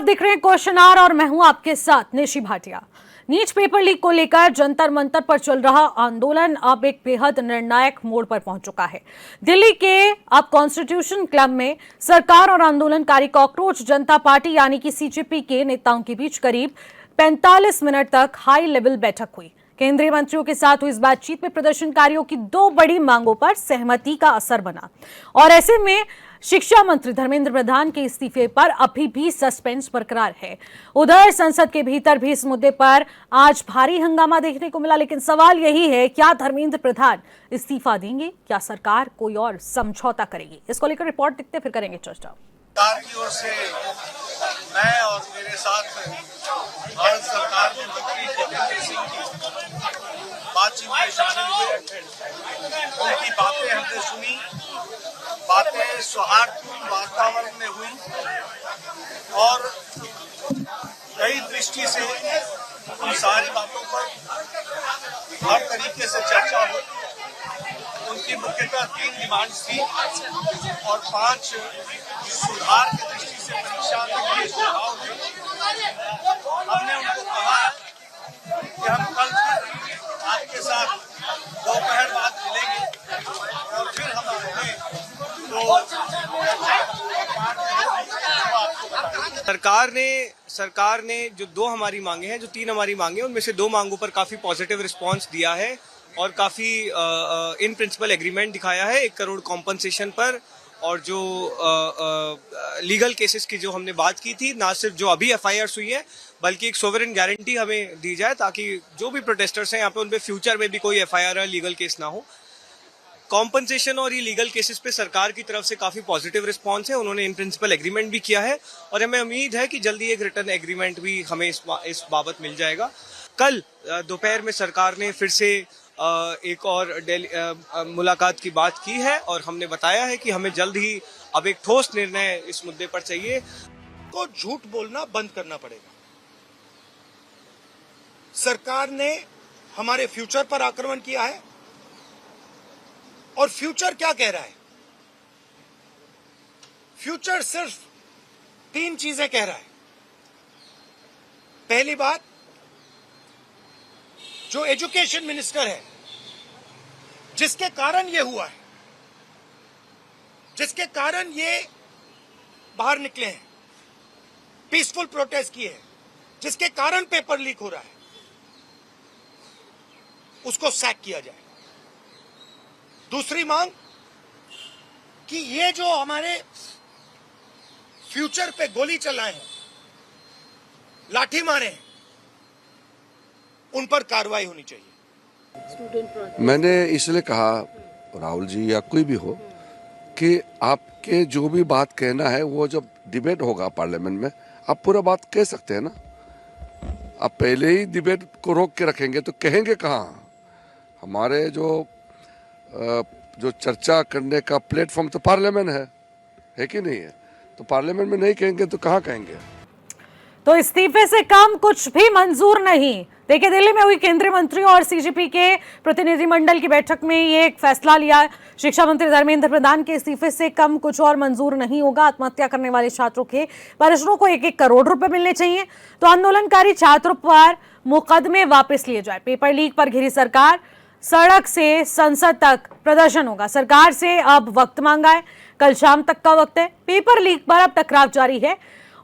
देख रहे हैं क्वेश्चन आवर और मैं हूं आपके साथ Nishi Bhatia. NEET paper leak को लेकर जंतर मंतर पर चल रहा आंदोलन अब एक बेहद निर्णायक मोड़ पर पहुंच चुका है। दिल्ली के अब कॉन्स्टिट्यूशन क्लब में सरकार और आंदोलनकारी कॉकरोच जनता पार्टी यानी कि सीजेपी के नेताओं के बीच करीब 45 मिनट तक हाई लेवल बैठक हुई। केंद्रीय मंत्रियों के साथ हुई इस बातचीत में प्रदर्शनकारियों की दो बड़ी मांगों पर सहमति का असर बना और ऐसे में शिक्षा मंत्री धर्मेंद्र प्रधान के इस्तीफे पर अभी भी सस्पेंस बरकरार है। उधर संसद के भीतर भी इस मुद्दे पर आज भारी हंगामा देखने को मिला, लेकिन सवाल यही है, क्या धर्मेंद्र प्रधान इस्तीफा देंगे, क्या सरकार कोई और समझौता करेगी? इसको लेकर रिपोर्ट देखते फिर करेंगे चर्चा। सरकार की ओर से मैं और मेरे साथ भारत सरकार के मंत्री जितेंद्र सिंह जी बातचीत में शामिल हुए। उनकी बातें हमने सुनी, बातें सौहार्दपूर्ण वातावरण में हुई और कई दृष्टि से उन सारी बातों पर हर तरीके से चर्चा हुई। उनकी मुख्यतः 3 डिमांड्स थी और 5 सुधार की दृष्टि से परीक्षा के लिए सुझाव थे। हमने उनको कहा है कि हम कल आपके साथ दोपहर बाद मिलेंगे और फिर हम अपने सरकार ने जो 2 हमारी मांगे हैं, जो 3 हमारी मांगे हैं, उनमें से 2 मांगों पर काफी पॉजिटिव रिस्पांस दिया है और काफी इन प्रिंसिपल एग्रीमेंट दिखाया है। 1 करोड़ कॉम्पनसेशन पर और जो लीगल केसेस की जो हमने बात की थी, ना सिर्फ जो अभी एफआईआर हुई है बल्कि एक सोवरेन गारंटी हमें दी जाए ताकि जो भी प्रोटेस्टर्स हैं यहाँ पे उन पे फ्यूचर में भी कोई एफआईआर या लीगल केस ना हो। कॉम्पनसेशन और ये लीगल केसेस पे सरकार की तरफ से काफी पॉजिटिव रिस्पांस है। उन्होंने इन प्रिंसिपल एग्रीमेंट भी किया है और हमें उम्मीद है कि जल्दी एक रिटर्न एग्रीमेंट भी हमें इस बाबत मिल जाएगा। कल दोपहर में सरकार ने फिर से एक और मुलाकात की बात की है और हमने बताया है कि हमें जल्द ही अब एक ठोस निर्णय इस मुद्दे पर चाहिए। को झूठ बोलना बंद करना पड़ेगा। सरकार ने हमारे फ्यूचर पर आक्रमण किया है और फ्यूचर क्या कह रहा है? फ्यूचर सिर्फ 3 चीजें कह रहा है। पहली बात, जो एजुकेशन मिनिस्टर है, जिसके कारण ये हुआ है, जिसके कारण ये बाहर निकले हैं, पीसफुल प्रोटेस्ट किए हैं, जिसके कारण पेपर लीक हो रहा है, उसको सैक किया जाए। दूसरी मांग कि ये जो हमारे फ्यूचर पे गोली चलाए हैं, लाठी मारे हैं, उन पर कार्रवाई होनी चाहिए। मैंने इसलिए कहा, राहुल जी या कोई भी हो, कि आपके जो भी बात कहना है वो जब डिबेट होगा पार्लियामेंट में आप पूरा बात कह सकते हैं ना। आप पहले ही डिबेट को रोक के रखेंगे तो कहेंगे कहाँ? हमारे जो चर्चा करने का प्लेटफॉर्म तो पार्लियामेंट है कि नहीं है? तो पार्लियामेंट में नहीं कहेंगे तो कहाँ कहेंगे? तो इस्तीफे से कम कुछ भी मंजूर नहीं। देखिए, दिल्ली में हुई केंद्रीय मंत्रियों और सीजेपी के प्रतिनिधिमंडल की बैठक में ये एक फैसला लिया। शिक्षा मंत्री धर्मेंद्र प्रधान के इस्तीफे से कम कुछ और मंजूर नहीं होगा। आत्महत्या करने वाले छात्रों के परिजनों को 1-1 करोड़ रुपए मिलने चाहिए। तो आंदोलनकारी छात्रों पर मुकदमे वापस लिए जाए। पेपर लीक पर घिरी सरकार, सड़क से संसद तक प्रदर्शन होगा। सरकार से अब वक्त मांगा है, कल शाम तक का वक्त है। पेपर लीक पर अब टकराव जारी है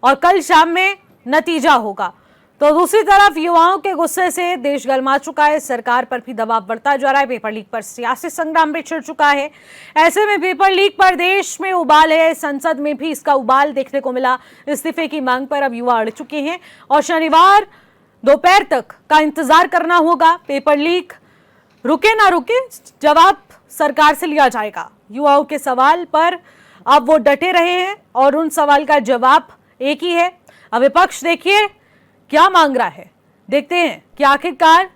और कल शाम में नतीजा होगा। तो दूसरी तरफ युवाओं के गुस्से से देश गरमा चुका है, सरकार पर भी दबाव बढ़ता जा रहा है। पेपर लीक पर सियासी संग्राम भी छिड़ चुका है। ऐसे में पेपर लीक पर देश में उबाल है, संसद में भी इसका उबाल देखने को मिला। इस्तीफे की मांग पर अब युवा अड़ चुके हैं और शनिवार दोपहर तक का इंतजार करना होगा। पेपर लीक रुके ना रुके, जवाब सरकार से लिया जाएगा। युवाओं के सवाल पर अब वो डटे रहे हैं और उन सवाल का जवाब एक ही है। अब विपक्ष देखिए क्या मांग रहा है, देखते हैं कि आखिरकार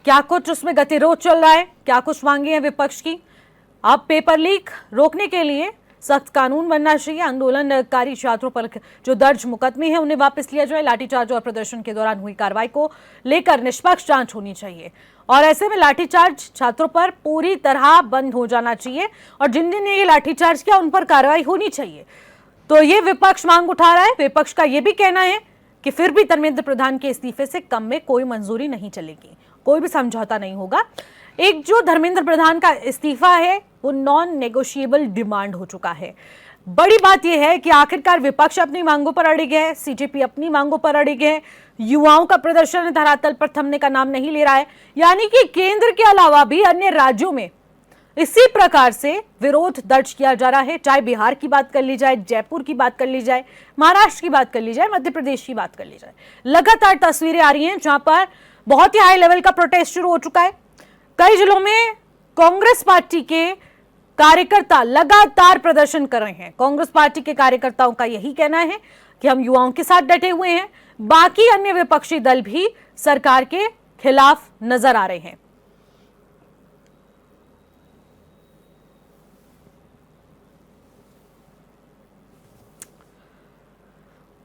क्या कुछ उसमें गतिरोध चल रहा है, क्या कुछ मांगे हैं विपक्ष की। अब पेपर लीक रोकने के लिए सख्त कानून बनना चाहिए। आंदोलनकारी छात्रों पर जो दर्ज मुकदमे हैं उन्हें वापस लिया जाए। लाठीचार्ज और प्रदर्शन के दौरान हुई कार्रवाई को लेकर निष्पक्ष जांच होनी चाहिए और ऐसे में लाठीचार्ज छात्रों पर पूरी तरह बंद हो जाना चाहिए और जिन जिन ने ये लाठीचार्ज किया उन पर कार्रवाई होनी चाहिए। तो ये विपक्ष मांग उठा रहा है। विपक्ष का ये भी कहना है कि फिर भी धर्मेंद्र प्रधान के इस्तीफे से कम में कोई मंजूरी नहीं चलेगी, कोई भी समझौता नहीं होगा। एक जो धर्मेंद्र प्रधान का इस्तीफा है वो नॉन नेगोशिएबल डिमांड हो चुका है। बड़ी बात यह है कि आखिरकार विपक्ष अपनी मांगों पर अड़िग है, सीजेपी अपनी मांगों पर अड़िग है, युवाओं का प्रदर्शन धरातल पर थमने का नाम नहीं ले रहा है। यानी कि केंद्र के अलावा भी अन्य राज्यों में इसी प्रकार से विरोध दर्ज किया जा रहा है। चाहे बिहार की बात कर ली जाए, जयपुर की बात कर ली जाए, महाराष्ट्र की बात कर ली जाए, मध्य प्रदेश की बात कर ली जाए, लगातार तस्वीरें आ रही हैं जहां पर बहुत ही हाई लेवल का प्रोटेस्ट शुरू हो चुका है। कई जिलों में कांग्रेस पार्टी के कार्यकर्ता लगातार प्रदर्शन कर रहे हैं। कांग्रेस पार्टी के कार्यकर्ताओं का यही कहना है कि हम युवाओं के साथ डटे हुए हैं। बाकी अन्य विपक्षी दल भी सरकार के खिलाफ नजर आ रहे हैं।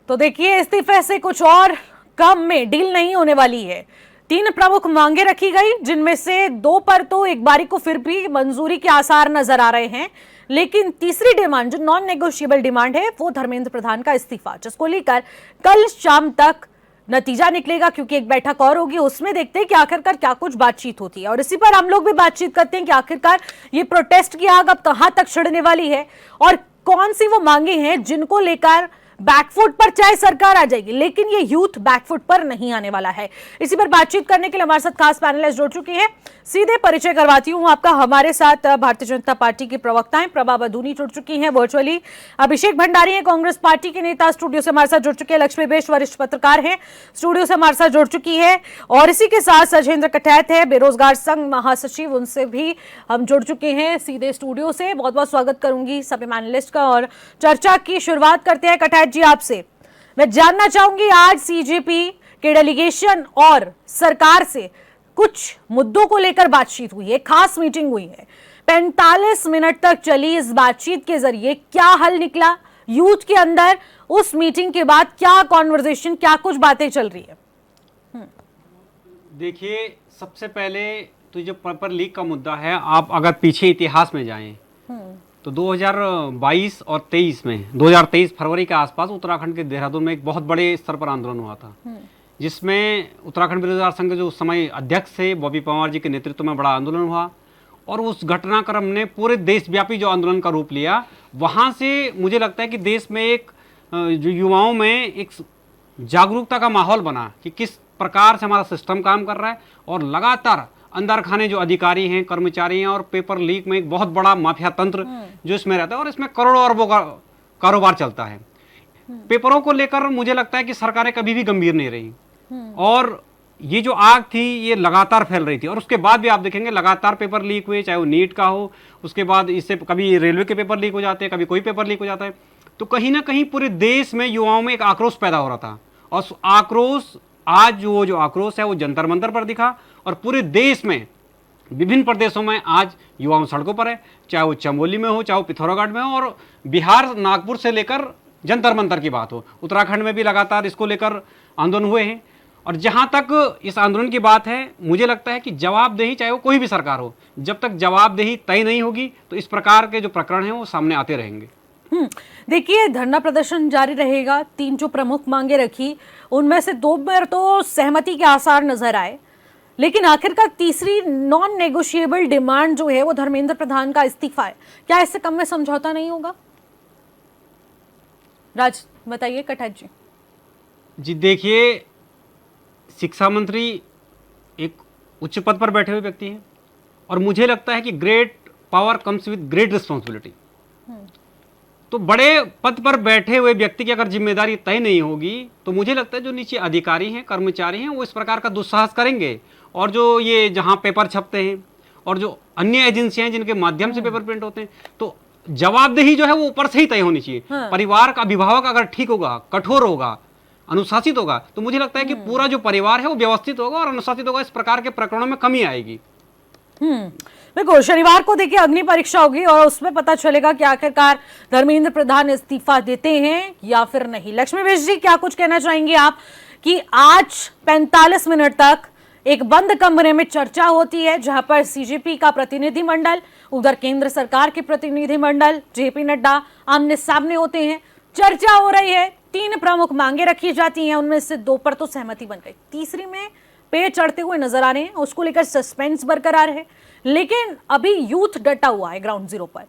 तो देखिए, इस्तीफे से कुछ और कम में डील नहीं होने वाली है। 3 प्रमुख मांगे रखी गई, जिनमें से 2 पर तो एक बारी को फिर भी मंजूरी के आसार नजर आ रहे हैं, लेकिन तीसरी डिमांड जो नॉन नेगोशिएबल डिमांड है वो धर्मेंद्र प्रधान का इस्तीफा, जिसको लेकर कल शाम तक नतीजा निकलेगा, क्योंकि एक बैठक और होगी। उसमें देखते हैं कि आखिरकार क्या कुछ बातचीत होती है और इसी पर हम लोग भी बातचीत करते हैं कि आखिरकार ये प्रोटेस्ट की आग अब कहां तक छिड़ने वाली है और कौन सी वो मांगे हैं जिनको लेकर बैकफुट पर चाहे सरकार आ जाएगी, लेकिन ये यूथ बैकफुट पर नहीं आने वाला है। इसी पर बातचीत करने के लिए हमारे साथ खास पैनलिस्ट जुड़ चुकी हैं। सीधे परिचय करवाती हूं आपका। हमारे साथ भारतीय जनता पार्टी की प्रवक्ताएं प्रभा बदूनी जुड़ चुकी हैं वर्चुअली, अभिषेक भंडारी हैं कांग्रेस पार्टी के नेता स्टूडियो से हमारे साथ जुड़ चुके हैं, लक्ष्मी बेश वरिष्ठ पत्रकार हैं स्टूडियो से हमारे साथ जुड़ चुकी है, और इसी के साथ सजेंद्र कटैत है बेरोजगार संघ महासचिव, उनसे भी हम जुड़ चुके हैं सीधे स्टूडियो से। बहुत बहुत स्वागत करूंगी सभी पैनलिस्ट का और चर्चा की शुरुआत करते हैं। कटैत जी, आपसे मैं जानना चाहूंगी, आज सीजेपी के डेलीगेशन और सरकार से कुछ मुद्दों को लेकर बातचीत हुई है, खास मीटिंग हुई है। 45 मिनट तक चली इस बातचीत के जरिए क्या हल निकला यूथ के अंदर? उस मीटिंग के बाद क्या कॉन्वर्सेशन, क्या कुछ बातें चल रही है? देखिए, सबसे पहले तो जो पेपर लीक का मुद्दा है, आप अगर पीछे इतिहास में जाएं तो 2022 और 23 में 2023 फरवरी के आसपास उत्तराखंड के देहरादून में एक बहुत बड़े स्तर पर आंदोलन हुआ था, जिसमें उत्तराखंड बेरोजगार संघ के जो उस समय अध्यक्ष थे बॉबी पंवार जी के नेतृत्व में बड़ा आंदोलन हुआ और उस घटनाक्रम ने पूरे देशव्यापी जो आंदोलन का रूप लिया। वहाँ से मुझे लगता है कि देश में एक जो युवाओं में एक जागरूकता का माहौल बना कि किस प्रकार से हमारा सिस्टम काम कर रहा है, और लगातार अंदर खाने जो अधिकारी हैं, कर्मचारी हैं, और पेपर लीक में एक बहुत बड़ा माफिया तंत्र जो इसमें रहता है और इसमें करोड़ों अरबों का कारोबार चलता है। पेपरों को लेकर मुझे लगता है कि सरकारें कभी भी गंभीर नहीं रही और ये जो आग थी ये लगातार फैल रही थी, और उसके बाद भी आप देखेंगे लगातार पेपर लीक हुए, चाहे वो नीट का हो, उसके बाद इससे कभी रेलवे के पेपर लीक हो जाते हैं, कभी कोई पेपर लीक हो जाता है। तो कहीं ना कहीं पूरे देश में युवाओं में एक आक्रोश पैदा हो रहा था, और आक्रोश आज वो जो आक्रोश है वो जंतर मंतर पर दिखा, और पूरे देश में विभिन्न प्रदेशों में आज युवाओं सड़कों पर है, चाहे वो चमोली में हो, चाहे वो पिथौरागढ़ में हो, और बिहार नागपुर से लेकर जंतर मंतर की बात हो, उत्तराखंड में भी लगातार इसको लेकर आंदोलन हुए हैं। और जहां तक इस आंदोलन की बात है, मुझे लगता है कि जवाबदेही, चाहे वो कोई भी सरकार हो, जब तक जवाबदेही तय नहीं होगी तो इस प्रकार के जो प्रकरण हैं वो सामने आते रहेंगे। देखिए, धरना प्रदर्शन जारी रहेगा। 3 जो प्रमुख मांगे रखी उनमें से 2 पर तो सहमति के आसार नजर आए, लेकिन आखिरकार तीसरी नॉन नेगोशिएबल डिमांड जो है वो धर्मेंद्र प्रधान का इस्तीफा है। क्या इससे कम में समझौता नहीं होगा? राज बताइए। कटैत जी। जी देखिए, शिक्षा मंत्री एक उच्च पद पर बैठे हुए व्यक्ति हैं, और मुझे लगता है कि great power comes with great responsibility. तो बड़े पद पर बैठे हुए व्यक्ति की अगर जिम्मेदारी तय नहीं होगी तो मुझे लगता है जो नीचे अधिकारी हैं, कर्मचारी हैं, वो इस प्रकार का दुस्साहस करेंगे, और जो ये जहां पेपर छपते हैं और जो अन्य एजेंसियां हैं जिनके माध्यम से पेपर प्रिंट होते हैं, तो जवाबदेही जो है वो ऊपर से ही तय होनी चाहिए। परिवार का अभिभावक अगर ठीक होगा, कठोर होगा, अनुशासित होगा, तो मुझे लगता है कि पूरा जो परिवार है वो व्यवस्थित होगा और अनुशासित होगा। इस प्रकार के प्रकरणों में कमी आएगी। देखो, शनिवार को देखिए अग्नि परीक्षा होगी और उसमें पता चलेगा कि आखिरकार धर्मेंद्र प्रधान इस्तीफा देते हैं या फिर नहीं। लक्ष्मी बेश जी, क्या कुछ कहना चाहेंगे आप कि आज 45 मिनट तक एक बंद कमरे में चर्चा होती है, जहां पर सीजेपी का प्रतिनिधिमंडल, उधर केंद्र सरकार के प्रतिनिधिमंडल, जेपी नड्डा आमने सामने होते हैं, चर्चा हो रही है, 3 प्रमुख मांगे रखी जाती हैं, उनमें से 2 पर तो सहमति बन गई, तीसरी में पे चढ़ते हुए नजर आ रहे हैं, उसको लेकर सस्पेंस बरकरार है। लेकिन अभी यूथ डटा हुआ है ग्राउंड जीरो पर।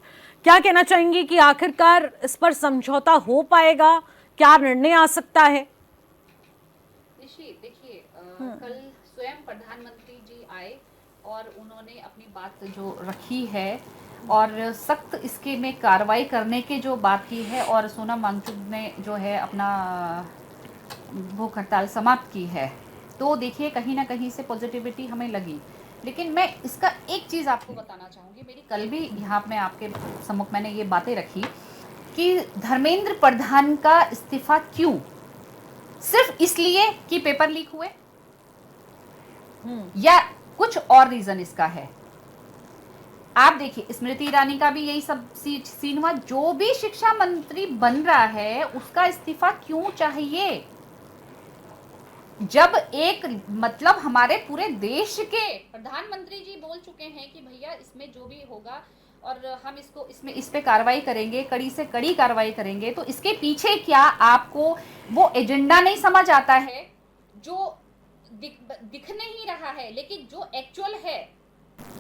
क्या कहना चाहेंगी कि आखिरकार इस पर समझौता हो पाएगा, क्या निर्णय आ सकता है? देखिए कल स्वयं प्रधानमंत्री जी आए और उन्होंने अपनी बात जो रखी है और सख्त इसके में कार्रवाई करने के जो बात की है, और सोनम वांगचुक ने जो है अपना भूख हड़ताल समाप्त की है। तो देखिए कहीं ना कहीं से पॉजिटिविटी हमें लगी। लेकिन मैं इसका एक चीज़ आपको बताना चाहूँगी, मेरी कल भी यहाँ में आपके सम्मुख मैंने ये बातें रखी कि धर्मेंद्र प्रधान का इस्तीफा क्यों? सिर्फ इसलिए कि पेपर लीक हुए या कुछ और रीजन इसका है? आप देखिए स्मृति ईरानी का भी यही सब सीन हुआ। जो भी शिक्षा मंत्री बन रहा है उसका इस्तीफा क्यों चाहिए? जब एक मतलब हमारे पूरे देश के प्रधानमंत्री जी बोल चुके हैं कि भैया इसमें जो भी होगा और हम इसको इस पे कार्रवाई करेंगे, कड़ी से कड़ी कार्रवाई करेंगे, तो इसके पीछे क्या आपको वो एजेंडा नहीं समझ आता है जो दिख नहीं रहा है, लेकिन जो एक्चुअल है?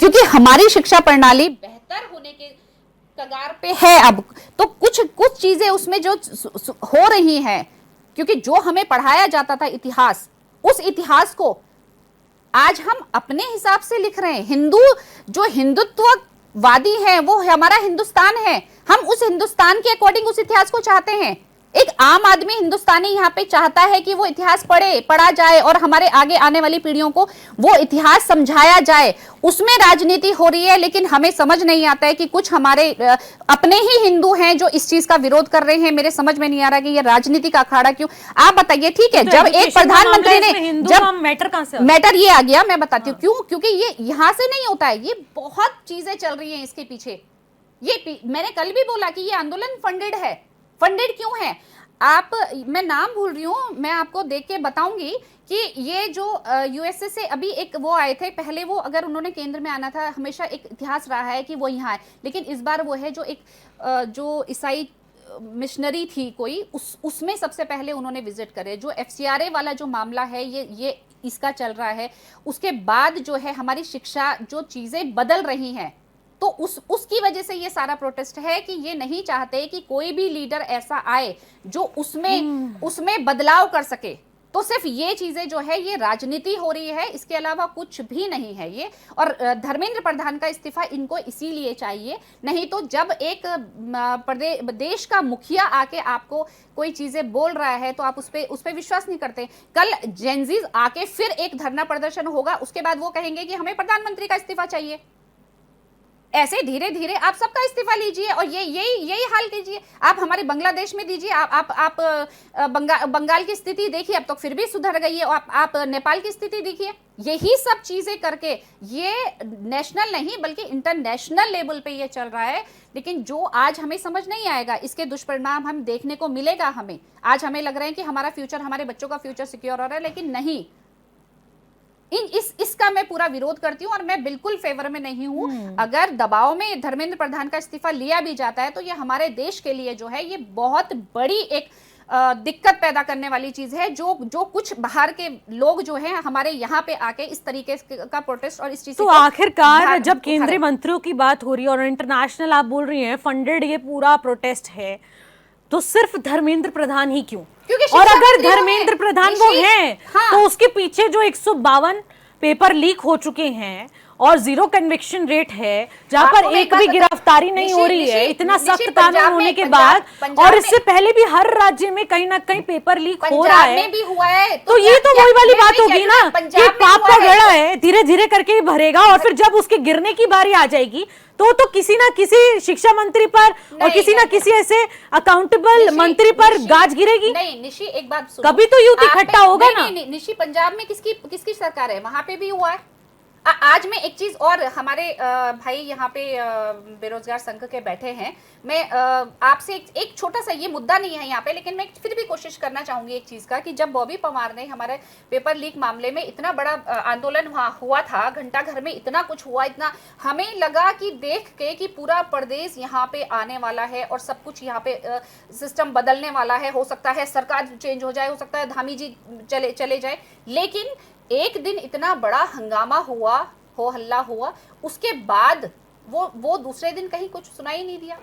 क्योंकि हमारी शिक्षा प्रणाली बेहतर होने के कगार पे है अब, तो कुछ चीजें उसमें जो हो रही हैं, क्योंकि जो हमें पढ़ाया जाता था इतिहास, उस इतिहास को आज हम अपने हिसाब से लिख रहे हैं। जो हिंदुत्ववादी हैं वो हमारा हिंदुस्तान है, हम उस हिंदुस्तान के अकॉर्डिंग उस इतिहास को चाहते हैं। एक आम आदमी हिंदुस्तानी यहाँ पे चाहता है कि वो इतिहास पढ़ा जाए और हमारे आगे आने वाली पीढ़ियों को वो इतिहास समझाया जाए। उसमें राजनीति हो रही है, लेकिन हमें समझ नहीं आता है कि कुछ हमारे अपने ही हिंदू हैं जो इस चीज का विरोध कर रहे हैं। मेरे समझ में नहीं आ रहा कि ये राजनीति का अखाड़ा क्यों? आप बताइए। ठीक है, जब एक प्रधानमंत्री ने जब मैटर ये आ गया, मैं बताती हूँ क्यों, क्योंकि ये यहाँ से नहीं होता है, ये बहुत चीजें चल रही है इसके पीछे। ये मैंने कल भी बोला कि ये आंदोलन फंडेड है। फंडेड क्यों है? मैं नाम भूल रही हूँ, मैं आपको देख के बताऊंगी कि ये जो यूएसए से अभी एक वो आए थे, पहले वो अगर उन्होंने केंद्र में आना था, हमेशा एक इतिहास रहा है कि वो यहाँ आए, लेकिन इस बार वो है जो एक जो ईसाई मिशनरी थी कोई, उसमें सबसे पहले उन्होंने विजिट करे। जो एफसीआरए वाला जो मामला है ये इसका चल रहा है। उसके बाद जो है हमारी शिक्षा जो चीजें बदल रही हैं, तो उसकी वजह से ये सारा प्रोटेस्ट है कि ये नहीं चाहते कि कोई भी लीडर ऐसा आए जो उसमें बदलाव कर सके। तो सिर्फ ये चीजें जो है ये राजनीति हो रही है, इसके अलावा कुछ भी नहीं है ये। और धर्मेंद्र प्रधान का इस्तीफा इनको इसीलिए चाहिए, नहीं तो जब एक देश का मुखिया आके आपको कोई चीजें बोल रहा है तो आप उस पे विश्वास नहीं करते। कल जेनजीज आके फिर एक धरना प्रदर्शन होगा, उसके बाद वो कहेंगे कि हमें प्रधानमंत्री का इस्तीफा चाहिए। ऐसे धीरे धीरे आप सबका इस्तीफा लीजिए और यही हाल कीजिए। आप हमारे बांग्लादेश में दीजिए, आप बंगाल की स्थिति देखिए, अब तो फिर भी सुधर गई है। आप नेपाल की स्थिति देखिए। यही सब चीजें करके ये नेशनल नहीं बल्कि इंटरनेशनल लेवल पे ये चल रहा है। लेकिन जो आज हमें समझ नहीं आएगा, इसके दुष्परिणाम हम देखने को मिलेगा हमें। आज हमें लग रहा है कि हमारा फ्यूचर, हमारे बच्चों का फ्यूचर सिक्योर हो रहा है, लेकिन नहीं। इसका मैं पूरा विरोध करती हूं और मैं बिल्कुल फेवर में नहीं हूं। अगर दबाव में धर्मेंद्र प्रधान का इस्तीफा लिया भी जाता है तो ये हमारे देश के लिए जो है ये बहुत बड़ी एक दिक्कत पैदा करने वाली चीज है। जो कुछ बाहर के लोग जो हैं हमारे यहाँ पे आके इस तरीके का प्रोटेस्ट और इस चीज तो आखिरकार जब केंद्रीय मंत्रियों की बात हो रही है और इंटरनेशनल आप बोल रही हैं फंडेड ये पूरा प्रोटेस्ट है, तो सिर्फ धर्मेंद्र प्रधान ही क्यों? और अगर धर्मेंद्र प्रधान वो हैं, तो उसके पीछे जो 152 पेपर लीक हो चुके हैं और 0 कन्विक्शन रेट है, जहां पर एक भी गिरफ्तारी नहीं हो रही है, इतना सख्त कानून होने के बाद, और इससे पहले भी हर राज्य में कहीं ना कहीं पेपर लीक हो रहा है, भी हुआ है, तो ये तो वही वाली बात होगी ना कि पाप का घड़ा है, धीरे धीरे करके ही भरेगा और फिर जब उसके गिरने की बारी आ जाएगी तो किसी ना किसी शिक्षा मंत्री पर और किसी ना किसी ऐसे अकाउंटेबल मंत्री पर गाज गिरेगी। नहीं निशी, एक बात सुनो, कभी तो यूथ इकट्ठा होगा ना। निशी, पंजाब में किसकी सरकार है? वहां पे भी हुआ है। आज मैं एक चीज और, हमारे भाई यहाँ पे बेरोजगार संघ के बैठे हैं, मैं आपसे एक छोटा सा, ये मुद्दा नहीं है यहाँ पे, लेकिन मैं फिर भी कोशिश करना चाहूंगी एक चीज का, कि जब बॉबी पवार ने हमारे पेपर लीक मामले में इतना बड़ा आंदोलन हुआ था, घंटा घर में इतना कुछ हुआ, इतना हमें लगा कि देख के कि पूरा प्रदेश यहाँ पे आने वाला है और सब कुछ यहाँ पे सिस्टम बदलने वाला है, हो सकता है सरकार चेंज हो जाए, हो सकता है धामी जी चले जाए, लेकिन एक दिन इतना बड़ा हंगामा हुआ, हो हल्ला हुआ, उसके बाद वो दूसरे दिन कहीं कुछ सुनाई नहीं दिया।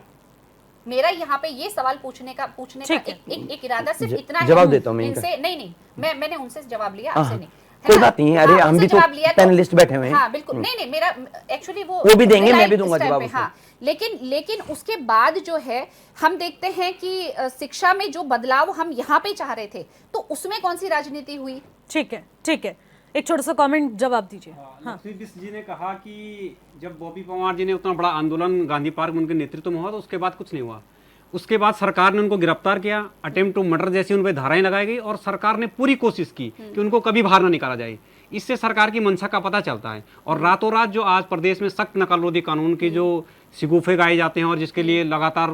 मेरा यहाँ पे ये सवाल पूछने का एक इरादा सिर्फ इतना है। जवाब देता हूं मैं इनसे नहीं मैंने उनसे जवाब लिया, आपसे नहीं। कोई बात नहीं है, अरे हम भी तो पैनलिस्ट बैठे हुए हैं। हाँ बिल्कुल, नहीं मेरा एक्चुअली वो भी देंगे, मैं भी दूंगा जवाब। हाँ, लेकिन उसके बाद जो है हम देखते हैं कि शिक्षा में जो बदलाव हम यहाँ पे चाह रहे थे, तो उसमें कौन सी राजनीति हुई? ठीक है, एक छोटा सा कमेंट जवाब दीजिए। हाँ, बिस्ट जी ने कहा कि जब बॉबी पवार जी ने उतना बड़ा आंदोलन गांधी पार्क में उनके नेतृत्व में हुआ, तो उसके बाद कुछ नहीं हुआ। उसके बाद सरकार ने उनको गिरफ्तार किया, अटेम्प्ट टू मर्डर जैसी उन पर धाराएं लगाई गई, और सरकार ने पूरी कोशिश की कि उनको कभी बाहर ना निकाला जाए। इससे सरकार की मंशा का पता चलता है। और रातों रात जो आज प्रदेश में सख्त नकलरोधी कानून के जो शिगुफे गाए जाते हैं, और जिसके लिए लगातार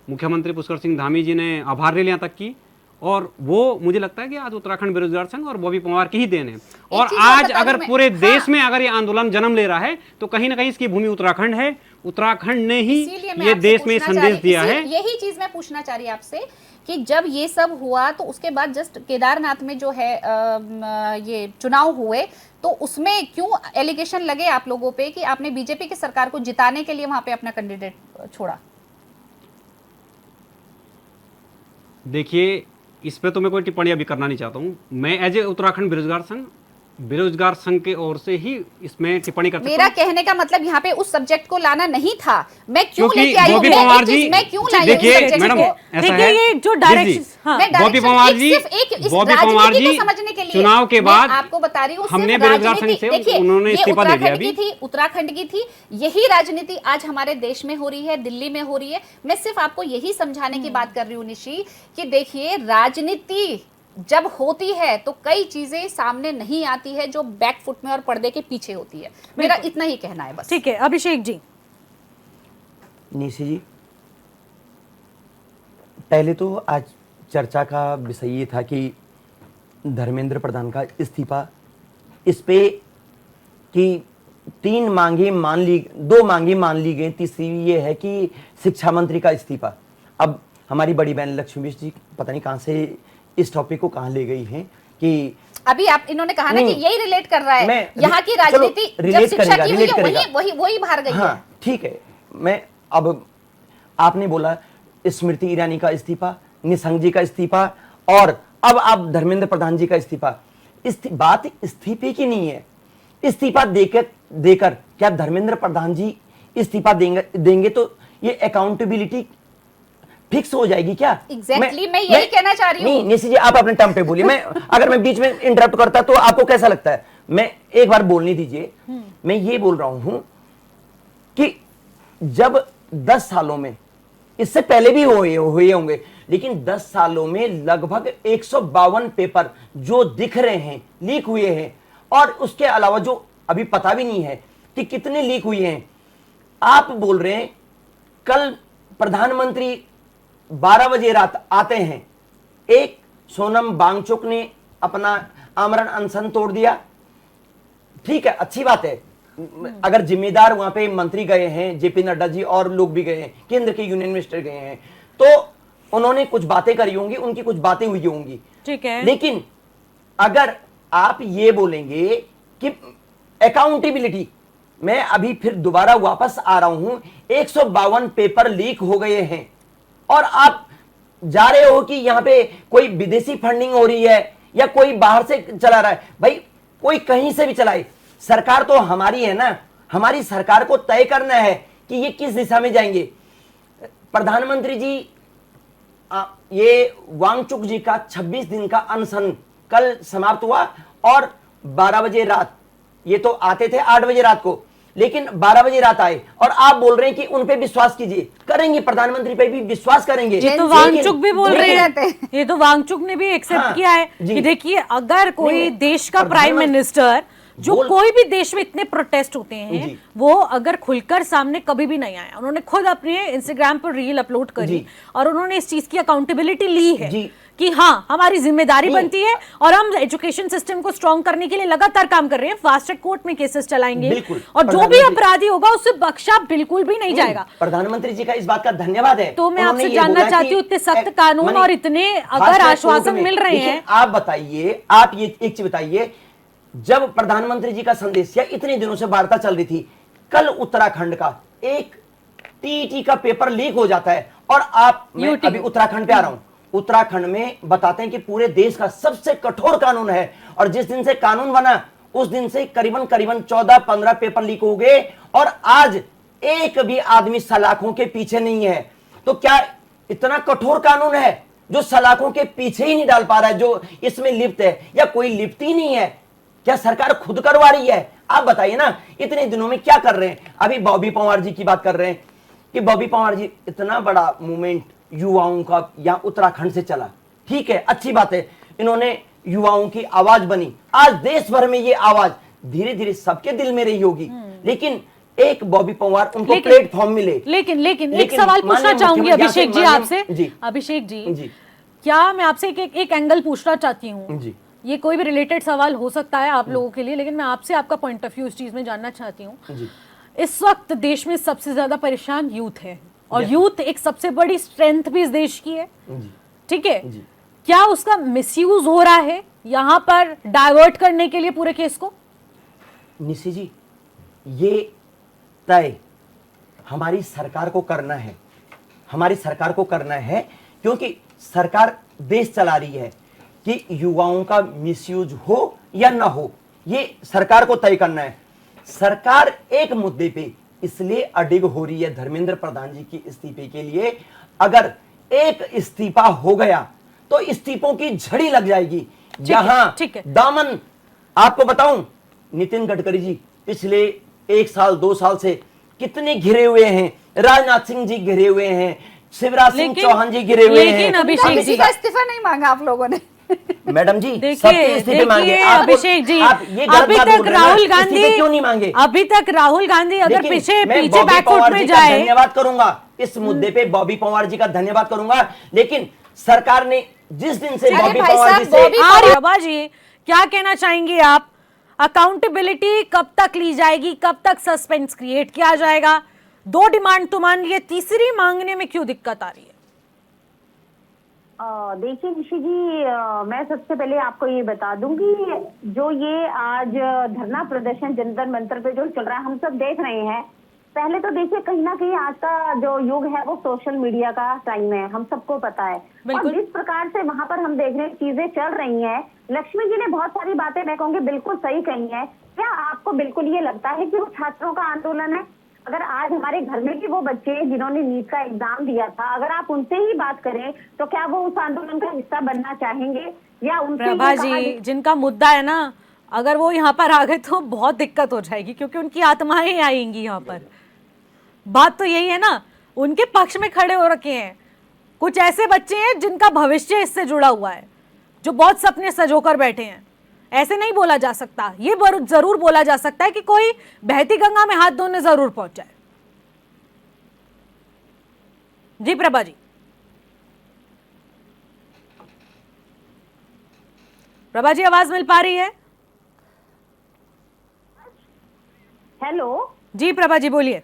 मुख्यमंत्री पुष्कर सिंह धामी जी ने आभार रैलियां तक की, और वो मुझे लगता है कि आज उत्तराखंड बेरोजगार संघ और बॉबी पवार की ही देन है। और आज अगर पूरे देश में अगर ये आंदोलन जन्म ले रहा है, तो कहीं ना कहीं इसकी भूमि उत्तराखंड है। उत्तराखंड ने ही ये देश में संदेश दिया है। यही चीज मैं पूछना चाह रही आपसे कि जब ये सब हुआ, तो उसके बाद जस्ट केदारनाथ में जो है ये चुनाव हुए, तो उसमें क्यों एलिगेशन लगे आप लोगों पे कि आपने बीजेपी की सरकार को जिताने के लिए वहां पे अपना कैंडिडेट छोड़ा? देखिए, इस पे तो मैं कोई टिप्पणी अभी करना नहीं चाहता हूँ। मैं एज ए उत्तराखंड बेरोजगार संघ के ओर से ही इसमें टिप्पणी कर सकता हूं। मेरा कहने का मतलब यहाँ पे उस सब्जेक्ट को लाना नहीं था। मैं क्यों क्योंकि लेके आई हूं? बॉबी पवार जी, मैं क्यों लाई हूं देखिए इस सब्जेक्ट मैडम, को? ऐसा है, ये जो डायरेक्शन, बॉबी पवार जी, बॉबी पवार जी समझने के लिए चुनाव के बाद आपको बता रही हूँ, हमने बेरोजगार संघ से उन्होंने इस्तीफा दे दिया। अभी उत्तराखंड की थी, यही राजनीति आज हमारे देश में हो रही है, दिल्ली में हो रही है। मैं सिर्फ आपको यही समझाने की बात कर रही हूँ निशी, कि देखिए राजनीति जब होती है तो कई चीजें सामने नहीं आती है जो बैकफुट में और पर्दे के पीछे होती है। मेरा इतना ही कहना है बस। ठीक है, अभिषेक जी। निशी जी, पहले तो आज चर्चा का विषय ये था कि धर्मेंद्र प्रधान का इस्तीफा, इस पे कि 2 मांगे मान ली गई, तीसरी ये है कि शिक्षा मंत्री का इस्तीफा। अब हमारी बड़ी बहन लक्ष्मी जी पता नहीं कहां से इस टॉपिक को कहां ले गई हैं कि अभी आप इन्होंने कहा ना कि यही रिलेट कर रहा है, यहाँ की राजनीति जब शिक्षा की हुई है वही बाहर गई है। ठीक है, मैं अब आपने बोला स्मृति ईरानी का इस्तीफा, निशंक जी का इस्तीफा, और अब आप धर्मेंद्र प्रधान जी का इस्तीफा। बात इस्तीफे की नहीं है। इस्तीफा देकर क्या धर्मेंद्र प्रधान जी इस्तीफा देंगे तो ये अकाउंटेबिलिटी फिक्स हो जाएगी क्या? एग्जैक्टली मैं यही कहना चाह रही हूँ। नहीं निशी जी, आप अपने टर्म पे बोलिए। अगर मैं बीच में इंटरप्ट करता तो आपको कैसा लगता है? मैं एक बार बोलने दीजिए। मैं ये बोल रहा हूं कि जब 10 सालों में, इससे पहले भी हुए होंगे, लेकिन 10 सालों में लगभग 152 पेपर जो दिख रहे हैं लीक हुए हैं, और उसके अलावा जो अभी पता भी नहीं है कि कितने लीक हुए हैं। आप बोल रहे हैं कल प्रधानमंत्री 12 बजे रात आते हैं, एक सोनम वांगचुक ने अपना आमरण अनशन तोड़ दिया। ठीक है, अच्छी बात है। अगर जिम्मेदार वहां पे मंत्री गए हैं, जेपी नड्डा जी और लोग भी गए हैं, केंद्र के यूनियन मिनिस्टर गए हैं, तो उन्होंने कुछ बातें करी होंगी, उनकी कुछ बातें हुई होंगी। ठीक है, लेकिन अगर आप ये बोलेंगे कि अकाउंटेबिलिटी, मैं अभी फिर दोबारा वापस आ रहा हूं, 152 पेपर लीक हो गए हैं, और आप जा रहे हो कि यहां पे कोई विदेशी फंडिंग हो रही है या कोई बाहर से चला रहा है। भाई कोई कहीं से भी चलाए, सरकार तो हमारी है ना। हमारी सरकार को तय करना है कि ये किस दिशा में जाएंगे। प्रधानमंत्री जी, ये वांगचुक जी का 26 दिन का अनशन कल समाप्त हुआ, और 12 बजे रात, ये तो आते थे 8 बजे रात को, लेकिन 12 बजे रात आए, और आप बोल रहे हैं कि उन पे विश्वास कीजिए। करेंगे, प्रधानमंत्री पे भी विश्वास करेंगे। ये तो वांगचुक भी बोल रहे हैं, ये तो वांगचुक ने भी एक्सेप्ट किया है कि देखिए अगर कोई देश का प्राइम मिनिस्टर जो कोई भी देश में इतने प्रोटेस्ट होते हैं जी। वो अगर खुलकर सामने कभी भी नहीं आया। उन्होंने खुद अपने इंस्टाग्राम पर रील अपलोड करी जी। और उन्होंने इस चीज की अकाउंटेबिलिटी ली है जी। कि हाँ हमारी जिम्मेदारी नहीं। बनती है और हम एजुकेशन सिस्टम को स्ट्रॉन्ग करने के लिए लगातार काम कर रहे हैं। फास्ट ट्रैक कोर्ट में केसेस चलाएंगे बिल्कुल। और जो भी प्रधानमंत्री- अपराधी होगा उससे बख्शा बिल्कुल भी नहीं जाएगा। प्रधानमंत्री जी का इस बात का धन्यवाद है। तो मैं उन्होंने आपसे ये जानना बोला चाहती कि हूँ इतने सख्त कानून माने और इतने फास्ट अगर ट्रैक आश्वासन कोर्ट में, मिल रहे लेकिन हैं, आप बताइए, आप ये एक चीज बताइए, जब प्रधानमंत्री जी का संदेश या इतने दिनों से वार्ता चल रही थी, कल उत्तराखंड का एक टीईटी का पेपर लीक हो जाता है और मैं यूटी। अभी उत्तराखंड पे आ रहा हूं। उत्तराखंड में बताते हैं कि पूरे देश का सबसे कठोर कानून है और जिस दिन से कानून बना उस दिन से करीबन 14-15 पेपर लीक हो गए और आज एक भी आदमी सलाखों के पीछे नहीं है। तो क्या इतना कठोर कानून है जो सलाखों के पीछे ही नहीं डाल पा रहा है, जो इसमें लिप्त है, या कोई लिप्त ही नहीं है? क्या सरकार खुद करवा रही है? आप बताइए ना, इतने दिनों में क्या कर रहे हैं? अभी बॉबी पंवार जी की बात कर रहे हैं कि बॉबी पंवार जी, इतना बड़ा मूवमेंट युवाओं का यहाँ उत्तराखंड से चला, ठीक है, अच्छी बात है, इन्होंने युवाओं की आवाज बनी। आज देश भर में ये आवाज धीरे धीरे सबके दिल में रही होगी, लेकिन एक बॉबी पंवार उनको प्लेटफॉर्म मिले। लेकिन एक सवाल पूछना चाहूंगी अभिषेक जी आपसे। अभिषेक जी, क्या मैं आपसे एक एंगल पूछना चाहती हूँ, ये कोई भी रिलेटेड सवाल हो सकता है आप लोगों के लिए, लेकिन मैं आपसे आपका पॉइंट ऑफ व्यू इस चीज में जानना चाहती हूँ। इस वक्त देश में सबसे ज्यादा परेशान यूथ है और यूथ एक सबसे बड़ी स्ट्रेंथ भी इस देश की है, ठीक है? क्या उसका मिसयूज हो रहा है यहाँ पर डाइवर्ट करने के लिए पूरे केस को? निशी जी, ये तय हमारी सरकार को करना है, हमारी सरकार को करना है, क्योंकि सरकार देश चला रही है कि युवाओं का मिसयूज हो या ना हो, ये सरकार को तय करना है। सरकार एक मुद्दे पे इसलिए अडिग हो रही है धर्मेंद्र प्रधान जी की इस्तीफे के लिए। अगर एक इस्तीफा हो गया तो इस्तीफों की झड़ी लग जाएगी। यहाँ दामन, आपको बताऊं, नितिन गडकरी जी पिछले 1 साल 2 साल से कितने घिरे हुए हैं, राजनाथ सिंह जी घिरे हुए हैं, शिवराज सिंह चौहान जी घिरे हुए हैं। अभिषेक जी का इस्तीफा नहीं मांगा आप लोगों ने। मैडम जी, देखिए अभिषेक जी, अभी तक राहुल गांधी क्यों नहीं मांगे? अभी तक राहुल गांधी अगर पीछे बॉबी बैकफुट पंवार में जी का जाए, धन्यवाद करूंगा इस मुद्दे पे, बॉबी पंवार जी का धन्यवाद करूंगा, लेकिन सरकार ने जिस दिन से बॉबी पंवार जी से बाबा जी क्या कहना चाहेंगे आप? अकाउंटेबिलिटी कब तक ली जाएगी, कब तक सस्पेंस क्रिएट किया जाएगा? 2 डिमांड तो मान लिए, तीसरी मांगने में क्यों दिक्कत आ रही है? देखिए निशी जी, मैं सबसे पहले आपको ये बता दूंगी, जो ये आज धरना प्रदर्शन जंतर मंतर पे जो चल रहा है, हम सब देख रहे हैं। पहले तो देखिए, कहीं ना कहीं आज का जो युग है वो सोशल मीडिया का टाइम है, हम सबको पता है। और जिस प्रकार से वहां पर हम देख रहे हैं चीजें चल रही हैं, लक्ष्मी जी ने बहुत सारी बातें मैं कहूँगी बिल्कुल सही कही है। क्या आपको बिल्कुल ये लगता है कि वो छात्रों का आंदोलन है? अगर आज हमारे घर में भी वो बच्चे जिन्होंने नीट का एग्जाम दिया था, अगर आप उनसे ही बात करें तो क्या वो उस आंदोलन का हिस्सा बनना चाहेंगे? या उनसे प्रभा जी, जिनका मुद्दा है ना, अगर वो यहाँ पर आ गए तो बहुत दिक्कत हो जाएगी, क्योंकि उनकी आत्माएं आएंगी यहाँ पर। बात तो यही है ना, उनके पक्ष में खड़े हो रखे हैं। कुछ ऐसे बच्चे हैं जिनका भविष्य इससे जुड़ा हुआ है, जो बहुत सपने सजोकर बैठे हैं। ऐसे नहीं बोला जा सकता, ये जरूर बोला जा सकता है कि कोई बहती गंगा में हाथ धोने जरूर पहुंच जाए। जी प्रभा जी, प्रभा जी आवाज मिल पा रही है? हेलो जी प्रभा जी बोलिए।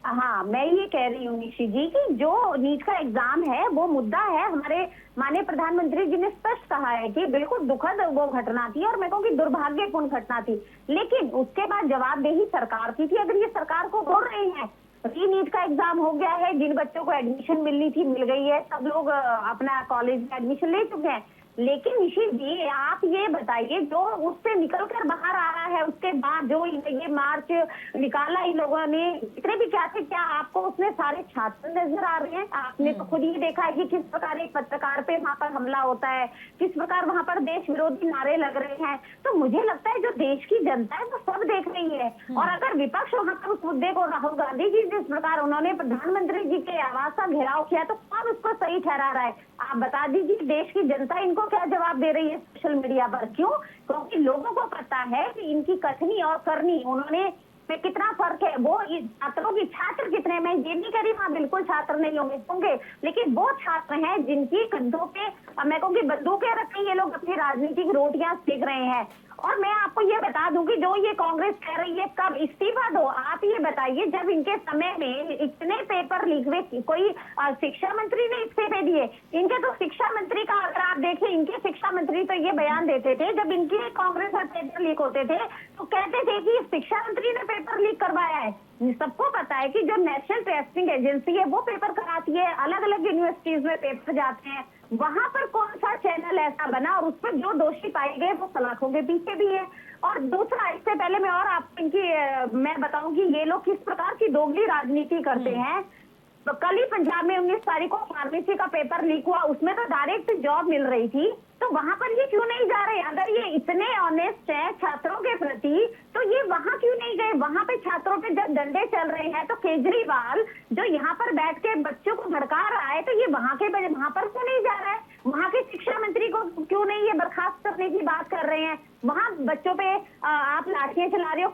हाँ, मैं ये कह रही हूँ निशी जी कि जो नीट का एग्जाम है वो मुद्दा है। हमारे माननीय प्रधानमंत्री जी ने स्पष्ट कहा है कि बिल्कुल दुखद वो घटना थी और मैं कहूँ कि दुर्भाग्यपूर्ण घटना थी, लेकिन उसके बाद जवाबदेही सरकार की थी। अगर ये सरकार को बोल रहे हैं कि नीट का एग्जाम हो गया है, जिन बच्चों को एडमिशन मिलनी थी मिल गई है, सब लोग अपना कॉलेज में एडमिशन ले चुके हैं, लेकिन निशी जी आप ये बताइए, जो उससे निकल कर बाहर आ रहा है उसके बाद जो ये मार्च निकाला इन लोगों ने, इतने भी क्या थे, क्या आपको उसमें सारे छात्र नजर आ रहे हैं? आपने तो खुद ही देखा है कि किस प्रकार एक पत्रकार पे वहां पर हमला होता है, किस प्रकार वहां पर देश विरोधी नारे लग रहे हैं। तो मुझे लगता है जो देश की जनता है वो सब देख रही है। और अगर विपक्ष वहां पर उस मुद्दे को, राहुल गांधी जी जिस प्रकार उन्होंने प्रधानमंत्री जी के आवास का घेराव किया, तो कौन उसको सही ठहरा रहा है? आप बता दीजिए, देश की जनता इनको क्या जवाब दे रही है सोशल मीडिया पर? क्यों? क्योंकि लोगों को पता है कि इनकी कथनी और करनी उन्होंने में कितना फर्क है। वो छात्रों की, छात्र कितने, मैं ये नहीं कह रही वहाँ बिल्कुल छात्र नहीं होंगे, लेकिन वो छात्र हैं जिनकी कंधों पे, मैं कहूँगी, बंदूकें रखी ये लोग अपनी राजनीतिक रोटियां सेक रहे हैं। और मैं आपको ये बता दूं कि जो ये कांग्रेस कह रही है कब इस्तीफा दो, आप ये बताइए, जब इनके समय में इतने पेपर लीक हुए, कोई शिक्षा मंत्री ने इस्तीफे दिए? इनके तो शिक्षा मंत्री का अगर आप देखें, इनके शिक्षा मंत्री तो ये बयान देते थे जब इनके कांग्रेस में पेपर लीक होते थे, तो कहते थे कि शिक्षा मंत्री ने पेपर लीक करवाया है। सबको पता है कि जो नेशनल टेस्टिंग एजेंसी है वो पेपर कराती है, अलग अलग यूनिवर्सिटीज में पेपर जाते हैं, वहां पर कौन सा चैनल ऐसा बना और उस पर जो दोषी पाए गए वो सलाखों के पीछे भी है। और दूसरा, इससे पहले मैं और आपको इनकी मैं बताऊंगी ये लोग किस प्रकार की दोगली राजनीति करते हैं। तो कल ही पंजाब में 19 तारीख को फार्मेसी का पेपर लीक हुआ, उसमें तो डायरेक्ट जॉब मिल रही थी, तो वहां पर ये क्यों नहीं जा रहे? अगर ये इतने ऑनेस्ट हैं छात्रों के प्रति, तो ये वहां क्यों नहीं गए? वहां पे छात्रों पे जब डंडे चल रहे हैं, तो केजरीवाल जो यहाँ पर बैठ के बच्चों को भड़का रहा है, तो ये वहां पर क्यों नहीं जा रहा है? वहां के शिक्षा मंत्री को क्यों नहीं ये बर्खास्त करने की बात कर रहे हैं? वहां बच्चों पे आप लाठियां चला रहे हो।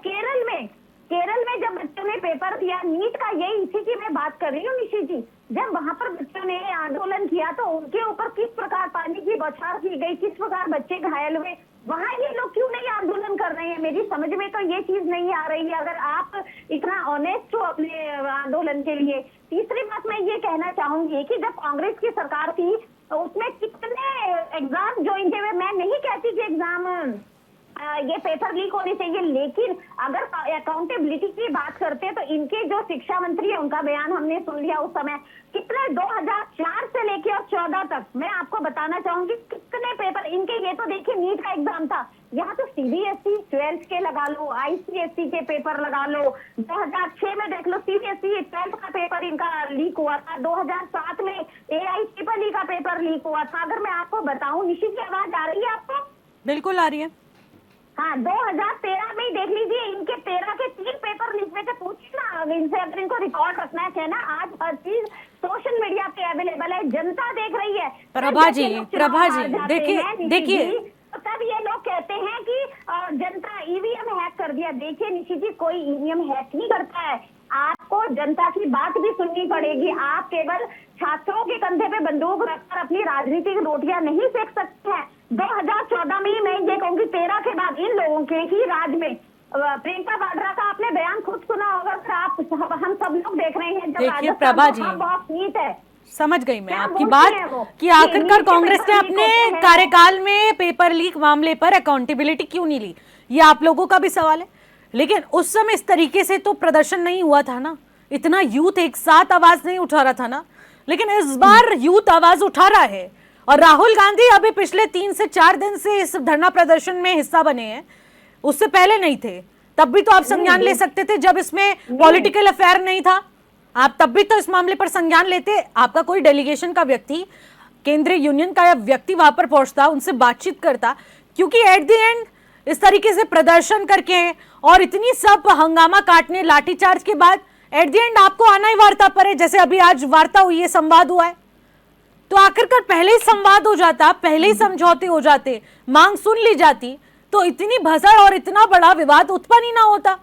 केरल में जब बच्चों ने पेपर दिया नीट का, यही इसी की मैं बात कर रही हूँ निशी जी, जब वहां पर बच्चों ने आंदोलन किया तो उनके ऊपर किस प्रकार पानी की बौछार की गई, किस प्रकार बच्चे घायल हुए, वहां ये लोग क्यों नहीं आंदोलन कर रहे हैं? मेरी समझ में तो ये चीज नहीं आ रही है, अगर आप इतना ऑनेस्ट हो अपने आंदोलन के लिए। तीसरी बात मैं ये कहना चाहूंगी कि जब कांग्रेस की सरकार थी तो उसमें कितने एग्जाम ज्वाइन किए हुए, मैं नहीं कहती कि एग्जाम ये पेपर लीक होने चाहिए, लेकिन अगर अकाउंटेबिलिटी की बात करते हैं तो इनके जो शिक्षा मंत्री है उनका बयान हमने सुन लिया उस समय, कितने 2004 से लेके और 14 तक मैं आपको बताना चाहूंगी कितने पेपर इनके, ये तो देखिए नीट का एग्जाम था, यहाँ तो सीबीएसई 12th के लगा लो, आईसीएसई के पेपर लगा लो, 2006 में देख लो सीबीएसई 12th का पेपर इनका लीक हुआ था, 2007 में AIEEE का पेपर लीक हुआ था। अगर मैं आपको बताऊं, निशी की आवाज आ रही है आपको? बिल्कुल आ रही है। हाँ, 2013 में ही देख लीजिए, इनके 13 के 3 पेपर लिख में से पूछिए ना इनसे, अगर इनको रिकॉर्ड रखना है ना। आज हर चीज सोशल मीडिया पे अवेलेबल है, जनता देख रही है। प्रभा जी देखिए तो तब ये लोग कहते हैं कि जनता ईवीएम हैक कर दिया। देखिए निशी जी, कोई ईवीएम हैक नहीं करता है, आपको जनता की बात भी सुननी पड़ेगी। आप केवल छात्रों के कंधे पे बंदूक रखकर अपनी राजनीतिक रोटियां नहीं सेक सकते हैं। 2014 में ही मैं ये कहूंगी, 13 के बाद इन लोगों के ही राज में प्रियंका वाड्रा का आपने बयान खुद सुना होगा, फिर आप हम सब लोग देख रहे हैं। देखिए प्रभा जी, बहुत नीट है, समझ गई मैं आपकी बात कि आखिरकार कांग्रेस ने अपने कार्यकाल में पेपर लीक मामले पर अकाउंटेबिलिटी क्यों नहीं ली, ये आप लोगों का भी सवाल है। लेकिन उस समय इस तरीके से तो प्रदर्शन नहीं हुआ था ना, इतना यूथ एक साथ आवाज नहीं उठा रहा था ना, लेकिन इस बार यूथ आवाज उठा रहा है। और राहुल गांधी अभी पिछले 3 से 4 दिन से इस धरना प्रदर्शन में हिस्सा बने हैं, उससे पहले नहीं थे। तब भी तो आप संज्ञान ले सकते थे, जब इसमें पॉलिटिकल अफेयर नहीं था, आप तब भी तो इस मामले पर संज्ञान लेते। आपका कोई डेलीगेशन का व्यक्ति, केंद्रीय यूनियन का व्यक्ति वहां पर पहुंचता, उनसे बातचीत करता, क्योंकि एट द एंड इस तरीके से प्रदर्शन करके और इतनी सब हंगामा काटने, लाठीचार्ज के बाद एट द एंड आपको आना ही वार्ता पर है। जैसे अभी आज वार्ता हुई है, संवाद हुआ है, तो आखिरकार पहले ही संवाद हो जाता, पहले ही समझौते हो जाते, मांग सुन ली जाती, तो इतनी भसड़ और इतना बड़ा विवाद उत्पन्न ही ना होता,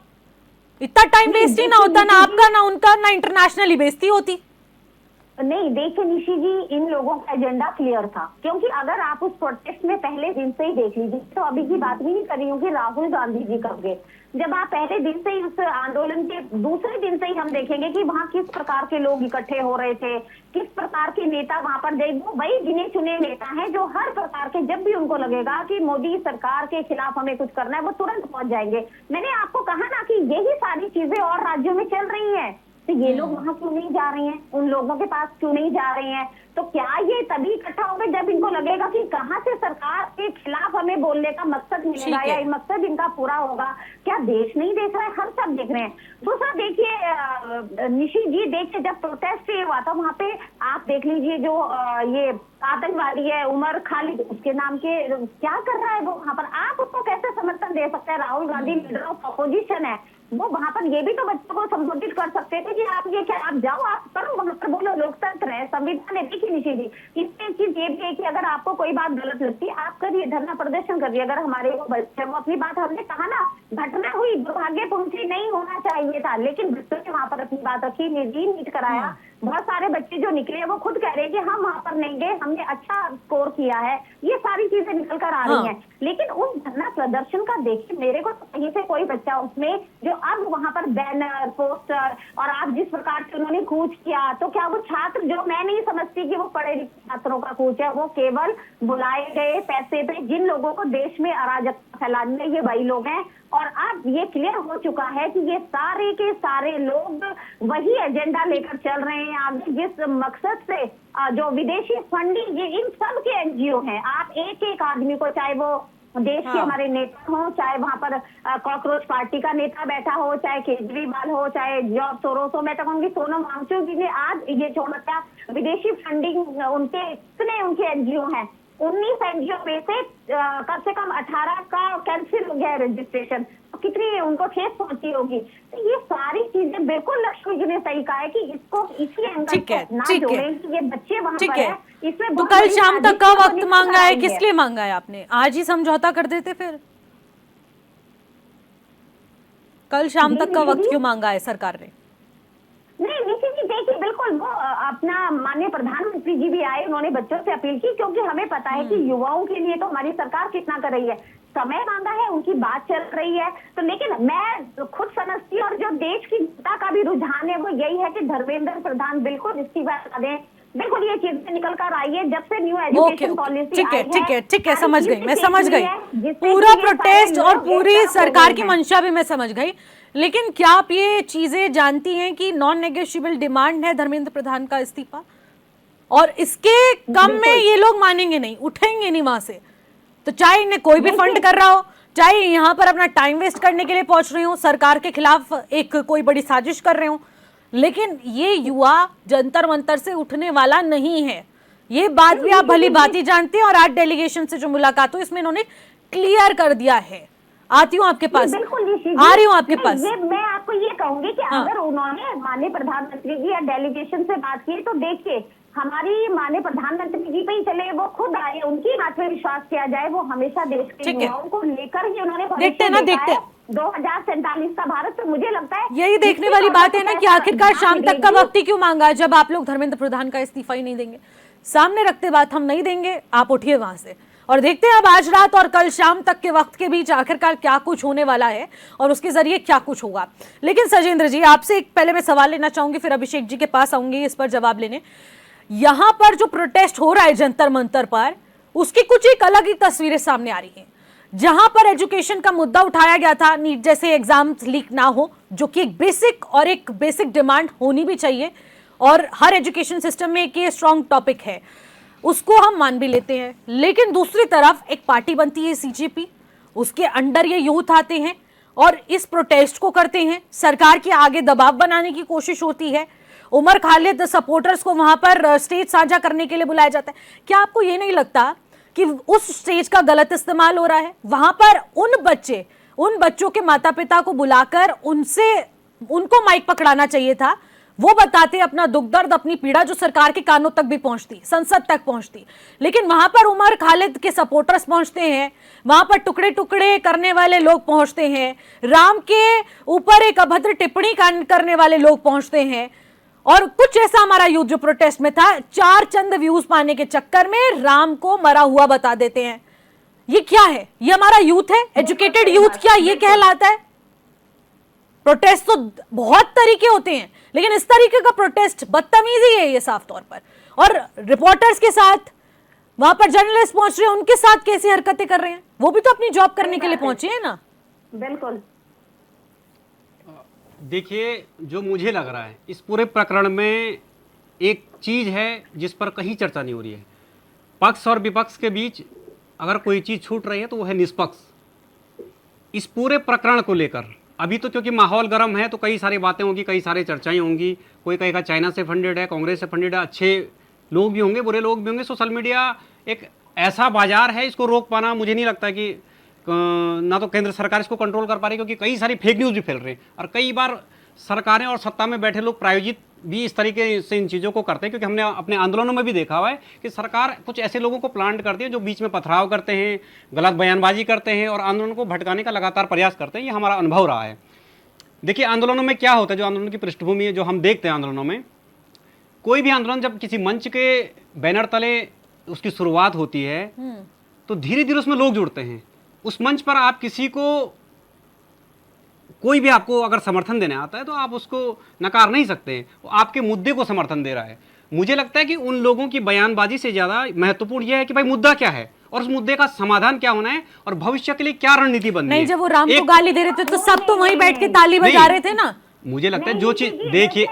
इतना टाइम वेस्ट ही ना होता, ना आपका ना उनका, ना इंटरनेशनली बेइज्जती होती। नहीं, देखिए निशी जी, इन लोगों का एजेंडा क्लियर था, क्योंकि अगर आप उस प्रोटेस्ट में पहले दिन से ही देख लीजिए, तो अभी की बात भी नहीं कर रही हूँ कि राहुल गांधी जी कब गए, जब आप पहले दिन से ही उस आंदोलन के दूसरे दिन से ही हम देखेंगे कि वहाँ किस प्रकार के लोग इकट्ठे हो रहे थे, किस प्रकार के नेता वहां पर वो वही गिने चुने नेता हैं जो हर प्रकार के, जब भी उनको लगेगा कि मोदी सरकार के खिलाफ हमें कुछ करना है, वो तुरंत पहुंच जाएंगे। मैंने आपको कहा ना कि यही सारी चीजें और राज्यों में चल रही है, तो ये लोग वहां क्यों नहीं जा रहे हैं, उन लोगों के पास क्यों नहीं जा रहे हैं? तो तो क्या ये तभी इकट्ठा होंगे जब इनको लगेगा कि कहाँ से सरकार के खिलाफ हमें बोलने का मकसद मिलेगा ठीक या है। ये मकसद इनका पूरा होगा? क्या देश नहीं देख रहा है? हम सब देख रहे हैं। दूसरा देखिए निशी जी, देखिए जब प्रोटेस्ट ये हुआ था वहाँ पे आप देख लीजिए जो ये आतंकवादी है उमर खालिद, उसके नाम के क्या कर रहा है वो वहाँ पर? आप उसको कैसे समर्थन दे सकते हैं? Rahul Gandhi leader of opposition है, वो वहां पर ये भी तो बच्चों को संबोधित कर सकते थे कि आप ये क्या, आप जाओ, आप करो, वहां पर बोलो, लोकतंत्र है, संविधान है। देखिए निशी जी, इसमें एक चीज ये भी है कि अगर आपको कोई बात गलत लगती है आप करिए, धरना प्रदर्शन करिए। अगर हमारे वो बच्चे, वो अपनी बात, हमने कहा ना घटना हुई, दुर्भाग्यपूर्ण थी, नहीं होना चाहिए था, लेकिन बच्चों ने वहां पर अपनी बात रखी, नीट कराया। बहुत सारे बच्चे जो निकले वो खुद कह रहे हैं कि हम वहां पर नहीं गए, हमने अच्छा स्कोर किया है, ये सारी चीजें निकल कर आ रही हैं। लेकिन उस धरना प्रदर्शन का देखिए, मेरे को कहीं से कोई बच्चा उसमें जो अब वहां पर बैनर, पोस्टर और आप जिस प्रकार से उन्होंने कूच किया, तो क्या वो छात्र, जो मैं नहीं समझती कि वो पढ़े लिखे छात्रों का कूच है, वो केवल बुलाए गए पैसे पे जिन लोगों को देश में अराजकता फैलाने, ये वही लोग हैं। और अब ये क्लियर हो चुका है कि ये सारे के सारे लोग वही एजेंडा लेकर चल रहे हैं आगे, जिस मकसद से जो विदेशी फंडिंग, ये इन सब के एनजीओ हैं। आप एक एक आदमी को, चाहे वो देश के हमारे नेता हो, चाहे वहां पर कॉकरोच पार्टी का नेता बैठा हो, चाहे केजरीवाल हो, चाहे जॉर्ज सोरोस हो, मैं तो कहूंगी सोनम वांगचुक जी ने आज ये छोड़ा, विदेशी फंडिंग उनके इतने उनके एनजीओ हैं, 19 एनजीओ में से कम 18 का कैंसिल हो गया है रजिस्ट्रेशन, तो कितनी उनको ठेस पहुंची होगी। तो ये सारी चीजें बिल्कुल लक्ष्मी जी ने सही कहा है कि इसको इसी एंगल से ना जोड़ें कि ये बच्चे वहां पर है। इसमें तो कल शाम तक का वक्त मांगा है, किस लिए मांगा है आपने? आज ही समझौता कर देते फिर। कल शाम तक का वक्त क्यों मांगा है सरकार ने? नहीं निश्चित जी, देखिए बिल्कुल वो अपना माननीय प्रधानमंत्री जी भी आए, उन्होंने बच्चों से अपील की, क्योंकि हमें पता है कि युवाओं के लिए तो हमारी सरकार कितना कर रही है, समय मांगा है, उनकी बात चल रही है। तो लेकिन मैं खुद समझती हूँ, और जो देश की जनता का भी रुझान है वो यही है कि धर्मेंद्र प्रधान बिल्कुल इस्तीफा दें। बिल्कुल ये चीजें निकल कर आई है जब से न्यू एजुकेशन पॉलिसी ठीक है, समझ गई, मैं समझ गई पूरा प्रोटेस्ट और पूरी सरकार की मंशा भी मैं समझ गई। लेकिन क्या आप ये चीजें जानती हैं कि नॉन नेगोशिएबल डिमांड है धर्मेंद्र प्रधान का इस्तीफा, और इसके कम में ये लोग मानेंगे नहीं, उठेंगे नहीं वहां से। तो चाहे इन्हें कोई भी फंड कर रहा हो, चाहे यहाँ पर अपना टाइम वेस्ट करने के लिए पहुंच रहे हो, सरकार के खिलाफ एक कोई बड़ी साजिश कर रहे हो, लेकिन ये युवा जंतर मंतर से उठने वाला नहीं है। ये बात भी आप भली भांति जानते हैं, और आज डेलीगेशन से जो मुलाकात हुई इसमें इन्होंने क्लियर कर दिया है। आती हूँ आपके पास, आ रही हूँ आपके पास। मैं आपको ये कहूंगी कि अगर उन्होंने माननीय प्रधानमंत्री जी या डेलीगेशन से बात की, तो देखिए हमारी माननीय प्रधानमंत्री जी पे ही चले, वो खुद आए, उनकी बात पे विश्वास किया जाए। वो हमेशा देश के युवाओं को लेकर ही उन्होंने देखते हैं ना, देखते हैं 2047 का भारत। तो मुझे लगता है यही देखने वाली बात है ना कि आखिरकार शाम तक का वक्त ही क्यों मांगा, जब आप लोग धर्मेंद्र प्रधान का इस्तीफा ही नहीं देंगे। सामने रखते बात हम नहीं देंगे, आप उठिए वहां से, और देखते हैं अब आज रात और कल शाम तक के वक्त के बीच आखिरकार क्या कुछ होने वाला है और उसके जरिए क्या कुछ होगा। लेकिन सजेंद्र जी, आपसे एक पहले मैं सवाल लेना चाहूंगी, फिर अभिषेक जी के पास आऊंगी इस पर जवाब लेने। यहां पर जो प्रोटेस्ट हो रहा है जंतर मंतर पर, उसकी कुछ एक अलग ही तस्वीरें सामने आ रही हैं। जहां पर एजुकेशन का मुद्दा उठाया गया था, नीट जैसे एग्जाम्स लीक ना हो, जो कि एक बेसिक डिमांड होनी भी चाहिए, और हर एजुकेशन सिस्टम में एक ये स्ट्रॉन्ग टॉपिक है, उसको हम मान भी लेते हैं। लेकिन दूसरी तरफ एक पार्टी बनती है सीजेपी, उसके अंडर ये यूथ आते हैं और इस प्रोटेस्ट को करते हैं, सरकार के आगे दबाव बनाने की कोशिश होती है। उमर खालिद सपोर्टर्स को वहां पर स्टेज साझा करने के लिए बुलाया जाता है। क्या आपको ये नहीं लगता कि उस स्टेज का गलत इस्तेमाल हो रहा है? वहां पर उन बच्चों के माता पिता को बुलाकर उनको माइक पकड़ाना चाहिए था, वो बताते अपना दुख दर्द, अपनी पीड़ा, जो सरकार के कानों तक भी पहुंचती, संसद तक पहुंचती। लेकिन वहां पर उमर खालिद के सपोर्टर्स पहुंचते हैं, वहां पर टुकड़े टुकड़े करने वाले लोग पहुंचते हैं, राम के ऊपर एक अभद्र टिप्पणी करने वाले लोग पहुंचते हैं, और कुछ ऐसा हमारा यूथ जो प्रोटेस्ट में था, 4 चंद व्यूज पाने के चक्कर में राम को मरा हुआ बता देते हैं। ये क्या है? ये हमारा यूथ है? एजुकेटेड यूथ क्या ये कहलाता है? प्रोटेस्ट तो बहुत तरीके होते हैं, लेकिन इस तरीके का प्रोटेस्ट बदतमीजी है ये साफ तौर पर। और रिपोर्टर्स के साथ वहां पर जर्नलिस्ट पहुंच रहे हैं, उनके साथ कैसी हरकतें कर रहे हैं? वो भी तो अपनी जॉब करने के लिए पहुंचे हैं ना। बिल्कुल। देखिए, जो मुझे लग रहा है इस पूरे प्रकरण में एक चीज़ है जिस पर कहीं चर्चा नहीं हो रही है। पक्ष और विपक्ष के बीच अगर कोई चीज़ छूट रही है तो वो है निष्पक्ष। इस पूरे प्रकरण को लेकर अभी तो क्योंकि माहौल गर्म है तो कई सारी बातें होंगी, कई सारी चर्चाएं होंगी। कोई कहेगा चाइना से फंडेड है, कांग्रेस से फंडेड है, अच्छे लोग भी होंगे, बुरे लोग भी होंगे। सोशल मीडिया एक ऐसा बाजार है, इसको रोक पाना मुझे नहीं लगता कि ना तो केंद्र सरकार इसको कंट्रोल कर पा रही, क्योंकि कई सारी फेक न्यूज़ भी फैल रही हैं और कई बार सरकारें और सत्ता में बैठे लोग प्रायोजित भी इस तरीके से इन चीज़ों को करते हैं। क्योंकि हमने अपने आंदोलनों में भी देखा हुआ है कि सरकार कुछ ऐसे लोगों को प्लांट करती है जो बीच में पथराव करते हैं, गलत बयानबाजी करते हैं और आंदोलन को भटकाने का लगातार प्रयास करते हैं। ये हमारा अनुभव रहा है। देखिए आंदोलनों में क्या होता है, जो आंदोलन की पृष्ठभूमि है, जो हम देखते हैं आंदोलनों में, कोई भी आंदोलन जब किसी मंच के बैनर तले उसकी शुरुआत होती है तो धीरे धीरे उसमें लोग जुड़ते हैं। उस मंच पर आप किसी को, कोई भी आपको अगर समर्थन देने आता है तो आप उसको नकार नहीं सकते, वो आपके मुद्दे को समर्थन दे रहा है। मुझे लगता है कि उन लोगों की बयानबाजी से ज़्यादा महत्वपूर्ण यह है कि भाई मुद्दा क्या है और उस मुद्दे का समाधान क्या होना है और भविष्य के लिए क्या रणनीति बननी है। नहीं, जब वो राम को गाली दे रहे थे तो सब तो वहीं बैठ के ताली बजा रहे थे ना। मुझे लगता है जो चीज देखिए,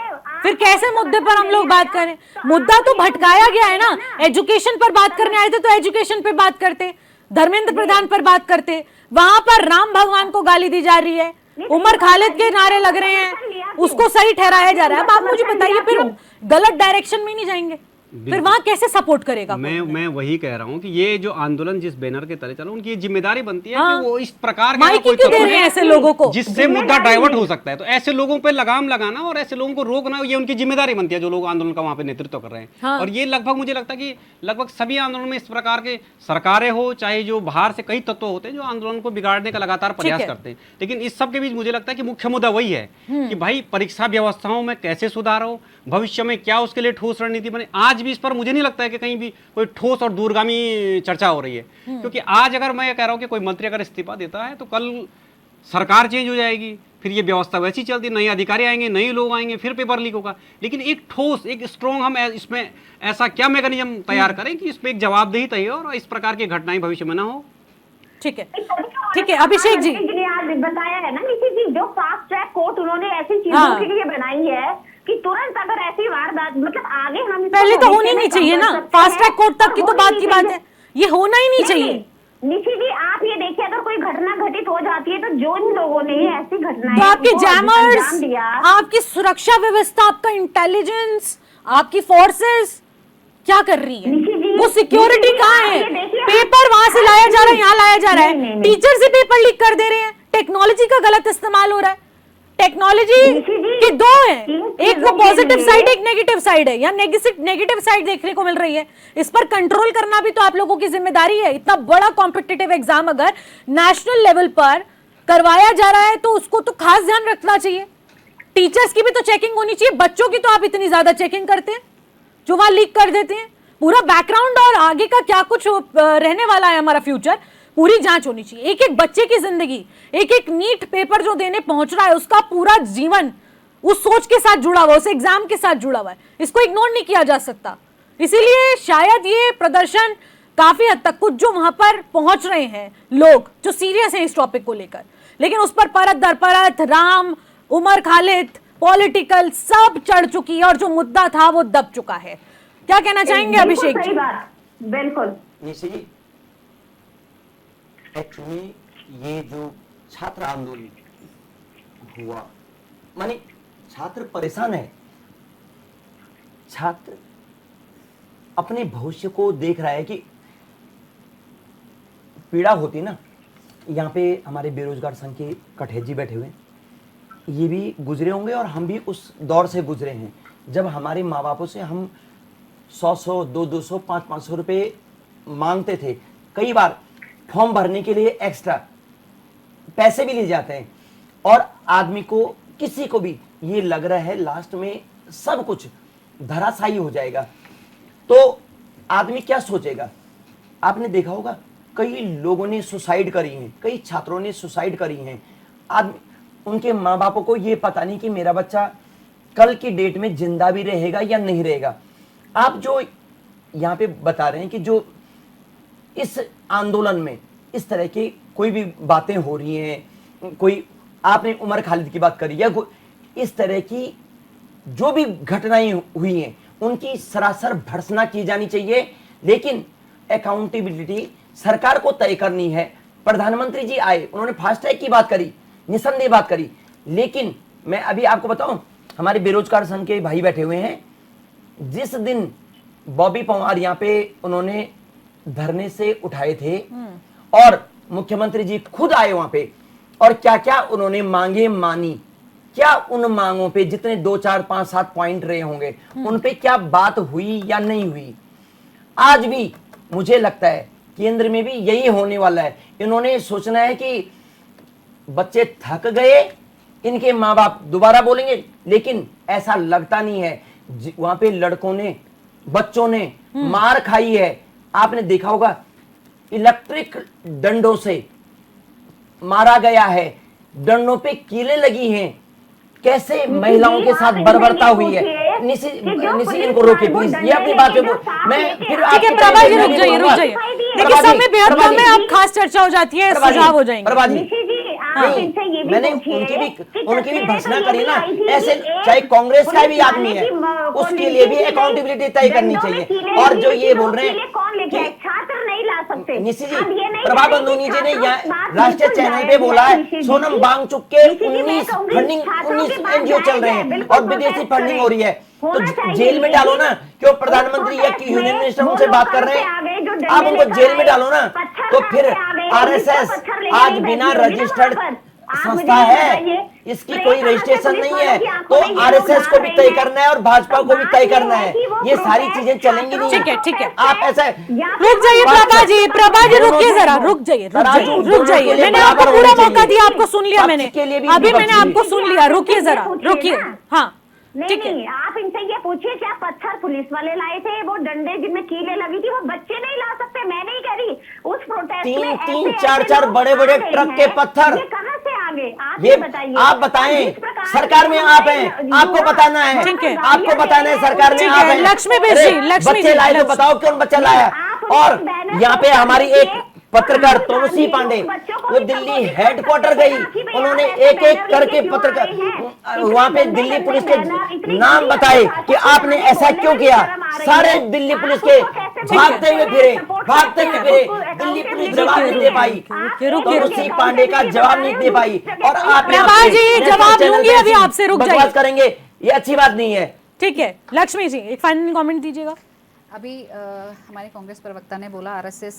फिर कैसे मुद्दे पर हम लोग बात करें? मुद्दा तो भटकाया गया है ना। एजुकेशन पर बात करने आए थे तो एजुकेशन पर बात करते, धर्मेंद्र प्रधान पर बात करते, वहां पर राम भगवान को गाली दी जा रही है, उमर खालिद के नारे लग रहे हैं, उसको सही ठहराया जा रहा है। अब आप मुझे बताइए, फिर हम गलत डायरेक्शन में नहीं जाएंगे? फिर वहां कैसे सपोर्ट करेगा? मैं वही कह रहा हूँ कि ये जो आंदोलन जिस बैनर के तले चला, उनकी जिम्मेदारी बनती है कि वो इस प्रकार का कोई क्यों दे रहे हैं ऐसे लोगों को जिससे मुद्दा डाइवर्ट हो सकता है। तो ऐसे लोगों पे लगाम लगाना और ऐसे लोगों को रोकना, ये उनकी जिम्मेदारी बनती है जो लोग आंदोलन का वहाँ पे नेतृत्व कर रहे हैं। और ये लगभग मुझे लगता है कि लगभग सभी आंदोलन में इस प्रकार के सरकारें हो, चाहे जो बाहर से कई तत्व होते हैं जो आंदोलन को बिगाड़ने का लगातार प्रयास करते हैं। लेकिन इस सब के बीच मुझे लगता है कि मुख्य मुद्दा वही है कि भाई परीक्षा व्यवस्थाओं में कैसे सुधार हो, भविष्य में क्या उसके लिए ठोस रणनीति बने। आज भी इस पर मुझे नहीं लगता है कि कहीं भी कोई ठोस और दूरगामी चर्चा हो रही है। क्योंकि आज अगर मैं कह रहा हूं कि कोई मंत्री अगर इस्तीफा देता है तो कल सरकार चेंज हो जाएगी, फिर ये व्यवस्था वैसी चलती, नए अधिकारी आएंगे, नए लोग आएंगे, फिर पेपर लीक होगा। लेकिन एक ठोस, एक स्ट्रॉन्ग हम इसमें ऐसा क्या मैकेनिज्म तैयार करें कि इस पर एक जवाबदेही तय हो और इस प्रकार की घटनाएं भविष्य में ना हो। ठीक है, ठीक है। अभिषेक जी आज बताया है ना निशी जी, जो फास्ट ट्रैक कोर्ट उन्होंने ऐसी चीजों के लिए बनाई है कि तुरंत अगर ऐसी वारदात, मतलब आगे हम पहले तो होनी नहीं चाहिए ना, फास्ट ट्रैक कोर्ट तक की तो बात की बात है, ये होना ही नहीं चाहिए। निशी जी आप ये देखिए, अगर कोई घटना घटित हो जाती है तो जो इन लोगों ने ऐसी घटनाएं, तो आपके जैमर्स, आपकी सुरक्षा व्यवस्था, आपका इंटेलिजेंस, आपकी फोर्सेस क्या कर रही है? वो सिक्योरिटी कहाँ है? पेपर वहां से लाया जा रहा है, यहाँ लाया जा रहा है, टीचर से पेपर लीक कर दे रहे हैं, टेक्नोलॉजी का गलत इस्तेमाल हो रहा है। टेक्नोलॉजी के दो है, एक वो पॉजिटिव साइड, एक नेगेटिव साइड है, या नेगेटिव साइड देखने को मिल रही है। इस पर कंट्रोल करना भी तो आप लोगों की जिम्मेदारी है। इतना बड़ा कॉम्पिटिटिव एग्जाम अगर नेशनल लेवल पर करवाया जा रहा है तो उसको तो खास ध्यान रखना चाहिए। टीचर्स की भी तो चेकिंग होनी चाहिए, बच्चों की तो आप इतनी ज्यादा चेकिंग करते हैं जो वहां लीक कर देते हैं। पूरा बैकग्राउंड और आगे का क्या कुछ रहने वाला है हमारा फ्यूचर, पूरी जांच होनी चाहिए। एक एक बच्चे की जिंदगी, एक एक नीट पेपर जो देने पहुंच रहा है, उसका पूरा जीवन उस सोच के साथ जुड़ा हुआ, उस एग्जाम के साथ जुड़ा हुआ है। इसको इग्नोर नहीं किया जा सकता। इसीलिए शायद ये प्रदर्शन काफी हद तक, कुछ जो वहां पर पहुंच रहे हैं लोग जो सीरियस हैं इस टॉपिक को लेकर, लेकिन उस पर परत दर परत राम, उमर खालिद, पॉलिटिकल सब चढ़ चुकी है और जो मुद्दा था वो दब चुका है। क्या कहना चाहेंगे अभिषेक जी? बिल्कुल निशी जी, एक्चुअली ये जो छात्र आंदोलन हुआ, माने छात्र परेशान है, छात्र अपने भविष्य को देख रहा है कि पीड़ा होती ना। यहाँ पे हमारे बेरोजगार संघ के कठेर जी बैठे हुए, ये भी गुजरे होंगे और हम भी उस दौर से गुजरे हैं जब हमारे माँ बापों से हम 100-100, 200-200, 500-500 रुपये मांगते थे। कई बार फॉर्म भरने के लिए एक्स्ट्रा पैसे भी लिए जाते हैं और आदमी को, किसी को भी ये लग रहा है लास्ट में सब कुछ धराशायी हो जाएगा, तो आदमी क्या सोचेगा? आपने देखा होगा कई लोगों ने सुसाइड करी हैं, कई छात्रों ने सुसाइड करी हैं। आदमी, उनके माँ बापों को ये पता नहीं कि मेरा बच्चा कल की डेट में जिंदा भी रहेगा या नहीं रहेगा। आप जो यहाँ पे बता रहे हैं कि जो इस आंदोलन में इस तरह की कोई भी बातें हो रही हैं, कोई आपने उमर खालिद की बात करी या इस तरह की जो भी घटनाएं हुई हैं, उनकी सरासर भर्त्सना की जानी चाहिए, लेकिन अकाउंटेबिलिटी सरकार को तय करनी है। प्रधानमंत्री जी आए, उन्होंने फास्टैग की बात करी, निसंदेह बात करी, लेकिन मैं अभी आपको बताऊं, हमारे बेरोजगार संघ के भाई बैठे हुए हैं, जिस दिन बॉबी पवार यहाँ पे उन्होंने धरने से उठाए थे और मुख्यमंत्री जी खुद आए वहां पे, और क्या क्या उन्होंने मांगे मानी, क्या उन मांगों पे जितने 2, 4, 5, 7 पॉइंट रहे होंगे उन पे क्या बात हुई या नहीं हुई। आज भी मुझे लगता है केंद्र में भी यही होने वाला है। इन्होंने सोचना है कि बच्चे थक गए, इनके माँ बाप दोबारा बोलेंगे, लेकिन ऐसा लगता नहीं है। वहां पे लड़कों ने, बच्चों ने मार खाई है। आपने देखा होगा इलेक्ट्रिक डंडों से मारा गया है, डंडों पे कीलें लगी हैं, कैसे महिलाओं के साथ बर्बरता हुई है। निशी इनको रोके प्लीज, ये अपनी बात पे मैं फिर ठीक है प्रभा जी, रुक जाइए। देखिए समय बेहद कम है, अब खास चर्चा हो जाती है, सुझाव हो जाएंगे। प्रभा जी, मैंने उनकी भी भर्त्सना करी ना, ऐसे चाहे कांग्रेस का भी आदमी है, उसके लिए भी अकाउंटेबिलिटी तय करनी चाहिए। और जो ये बोल रहे हैं कि छात्र नहीं ला सकते, निशी जी, प्रभा बंदूनी जी ने राष्ट्रीय चैनल पे बोला है सोनम वांगचुक के 19 एनजीओ चल रहे हैं और विदेशी फंडिंग हो रही है, तो जेल में डालो ना। क्यों प्रधानमंत्री या यूनियन मिनिस्टर उनसे बात कर रहे हैं, आप उनको जेल में डालो ना। तो फिर आरएसएस आज बिना रजिस्टर्ड संस्था है, इसकी कोई रजिस्ट्रेशन नहीं है, तो आरएसएस को भी तय करना है और भाजपा को भी तय करना है। ये सारी चीजें चलेंगी नहीं। ठीक है। आप ऐसा रुक जाइए प्रभा जी रुकिए जरा, रुक जाइए। मैंने आपको पूरा मौका दिया, आपको सुन लिया मैंने, अभी मैंने आपको सुन लिया। रुकिए जरा, रुकिए। हाँ ठीक है, आप इनसे ये पूछिए क्या पत्थर पुलिस वाले लाए थे, वो डंडे जिनमें कीलें लगी थी, वो बच्चे नहीं ला सकते। मैं नहीं कह रही, उस प्रोटेस्ट में 3, 4 बड़े ट्रक के पत्थर कहां से आ गए, आप ये बताइए। आप बताएं, सरकार में आप हैं, आपको बताना है, आपको बताना है, सरकार में आप हैं। लक्ष्मी बच्चे लाए तो बताओ कौन बच्चा लाया। और यहाँ पे हमारी एक पत्रकार तनुश्री पांडे, वो दिल्ली हेडक्वार्टर गई, उन्होंने एक एक करके पत्रकार वहां पे दिल्ली पुलिस के नाम बताए कि आपने ऐसा क्यों किया। सारे दिल्ली पुलिस के भागते हुए फिरे, दिल्ली पुलिस जवाब नहीं दे पाई, तनुश्री पांडे का जवाब नहीं दे पाई। और आप जवाब दूंगी अभी आपसे, रुक जाइए, करेंगे, ये अच्छी बात नहीं है। ठीक है लक्ष्मी जी, एक फाइनल कमेंट दीजिएगा। अभी हमारे कांग्रेस प्रवक्ता ने बोला आरएसएस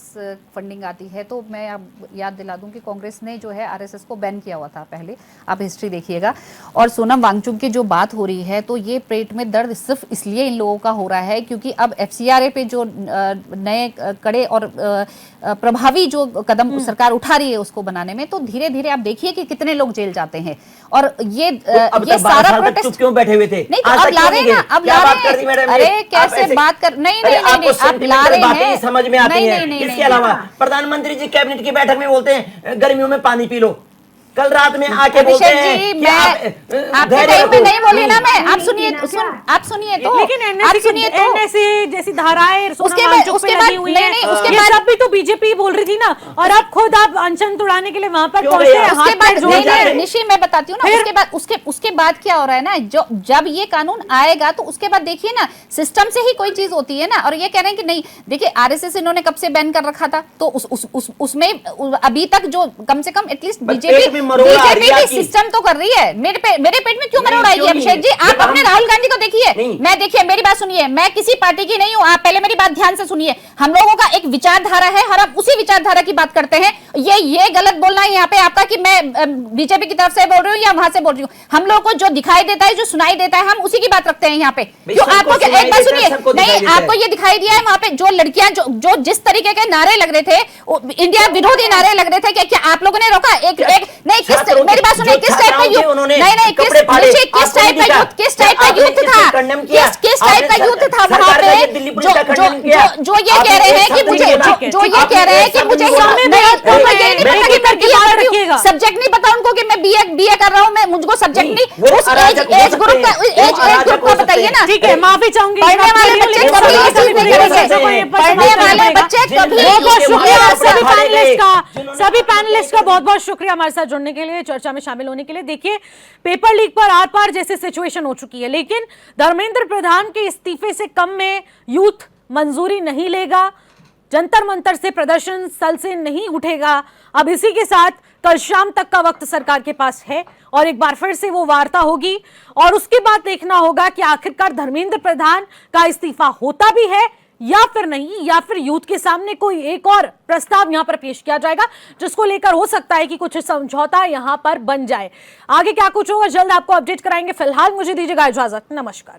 फंडिंग आती है, तो मैं अब याद दिला दूं कि कांग्रेस ने जो है आरएसएस को बैन किया हुआ था पहले, आप हिस्ट्री देखिएगा। और सोनम वांगचुक की जो बात हो रही है, तो ये पेट में दर्द सिर्फ इसलिए इन लोगों का हो रहा है क्योंकि अब एफसीआरए पे जो नए कड़े और प्रभावी जो कदम सरकार उठा रही है उसको बनाने में, तो धीरे धीरे आप देखिए कि कितने लोग जेल जाते हैं। और ये सारा प्रोटेस्ट क्यों बैठे हुए थे? नहीं, तो अब ला रहे हैं ना, अब ला रहे हैं। अरे कैसे बात कर, नहीं आप ला रहे हैं, समझ में आती है। इसके अलावा प्रधानमंत्री जी कैबिनेट की बैठक में बोलते हैं गर्मियों में पानी पी लो, कल रात में आके बोलते हैं जी, मैं आपके टाइम पे नहीं बोली ना मैं। आप सुनिए तो, लेकिन एनएसए जैसी धाराएं उसके बाद सब भी तो बीजेपी बोल रही थी ना, और अब खुद आप अनशन तुड़ाने के लिए वहां पर पहुंचे हैं। उसके बाद निशी मैं बताती हूँ ना, उसके बाद क्या हो रहा है ना, जो जब ये कानून आएगा तो उसके बाद देखिए ना, सिस्टम से ही कोई चीज होती है ना। और ये कह रहे हैं कि नहीं, देखिए आरएसएस इन्होंने कब से बैन कर रखा था, तो उसमें अभी तक जो कम से कम एटलीस्ट बीजेपी की सिस्टम तो कर रही है। मेरे पेट में क्यों मरोड़ आएगी अभिषेक जी? आप अपने राहुल गांधी को देखिए। मैं देखिए, मेरी बात सुनिए, मैं किसी पार्टी की नहीं हूं, आप पहले मेरी बात ध्यान से सुनिए। हम लोगों का एक विचारधारा है और हम उसी विचारधारा की बात करते हैं। ये गलत बोलना है यहाँ पे आपका कि मैं बीजेपी की तरफ से बोल रही हूँ या वहां से बोल रही हूँ। हम लोगों को जो दिखाई देता है, जो सुनाई देता है, हम उसी की बात रखते हैं यहाँ पे। क्यों आपको एक बात सुनिए, नहीं आपको ये दिखाई दिया है वहां पे जो लड़कियां जो जिस तरीके के नारे लग रहे थे, इंडिया विरोधी नारे लग रहे थे, क्या आप लोगों ने रोका? एक नहीं, मेरी बात सुनिए, किस टाइप का यूथ, नहीं किस टाइप का यूथ था? किस टाइप का यूथ था वहां पे जो ये कह रहे हैं कि मुझे सब्जेक्ट नहीं पता उनको कि मैं बीए कर रहा हूँ, मैं मुझको सब्जेक्ट नहीं, उस एज ग्रुप का बताइए। चाहिए ना। ठीक है, माफी चाहूंगी। पढ़ने वाले बच्चे कभी ये चीज नहीं करेंगे। पढ़ने वाले बच्चे कभी बहुत बहुत शुक्रिया आप सभी पढ़ा पैनलिस्ट देंगे। का, सभी पैनलिस्ट का बहुत बहुत शुक्रिया हमारे साथ जुड़ने के लिए, चर्चा में शामिल होने के लिए। देखिए, पेपर लीक पर आर पार जैसे सिचुएशन हो चुकी है, लेकिन धर्मेंद्र प्रधान के इस्तीफे से कम में यूथ मंजूरी नहीं लेगा, जंतर मंतर से प्रदर्शन स्थल से नहीं उठेगा। अब इसी के साथ कल शाम तक का वक्त सरकार के पास है और एक बार फिर से वो वार्ता होगी और उसके बाद देखना होगा कि आखिरकार धर्मेंद्र प्रधान का इस्तीफा होता भी है या फिर नहीं, या फिर यूथ के सामने कोई एक और प्रस्ताव यहां पर पेश किया जाएगा जिसको लेकर हो सकता है कि कुछ समझौता यहां पर बन जाए। आगे क्या कुछ होगा जल्द आपको अपडेट कराएंगे। फिलहाल मुझे दीजिएगा इजाजत, नमस्कार।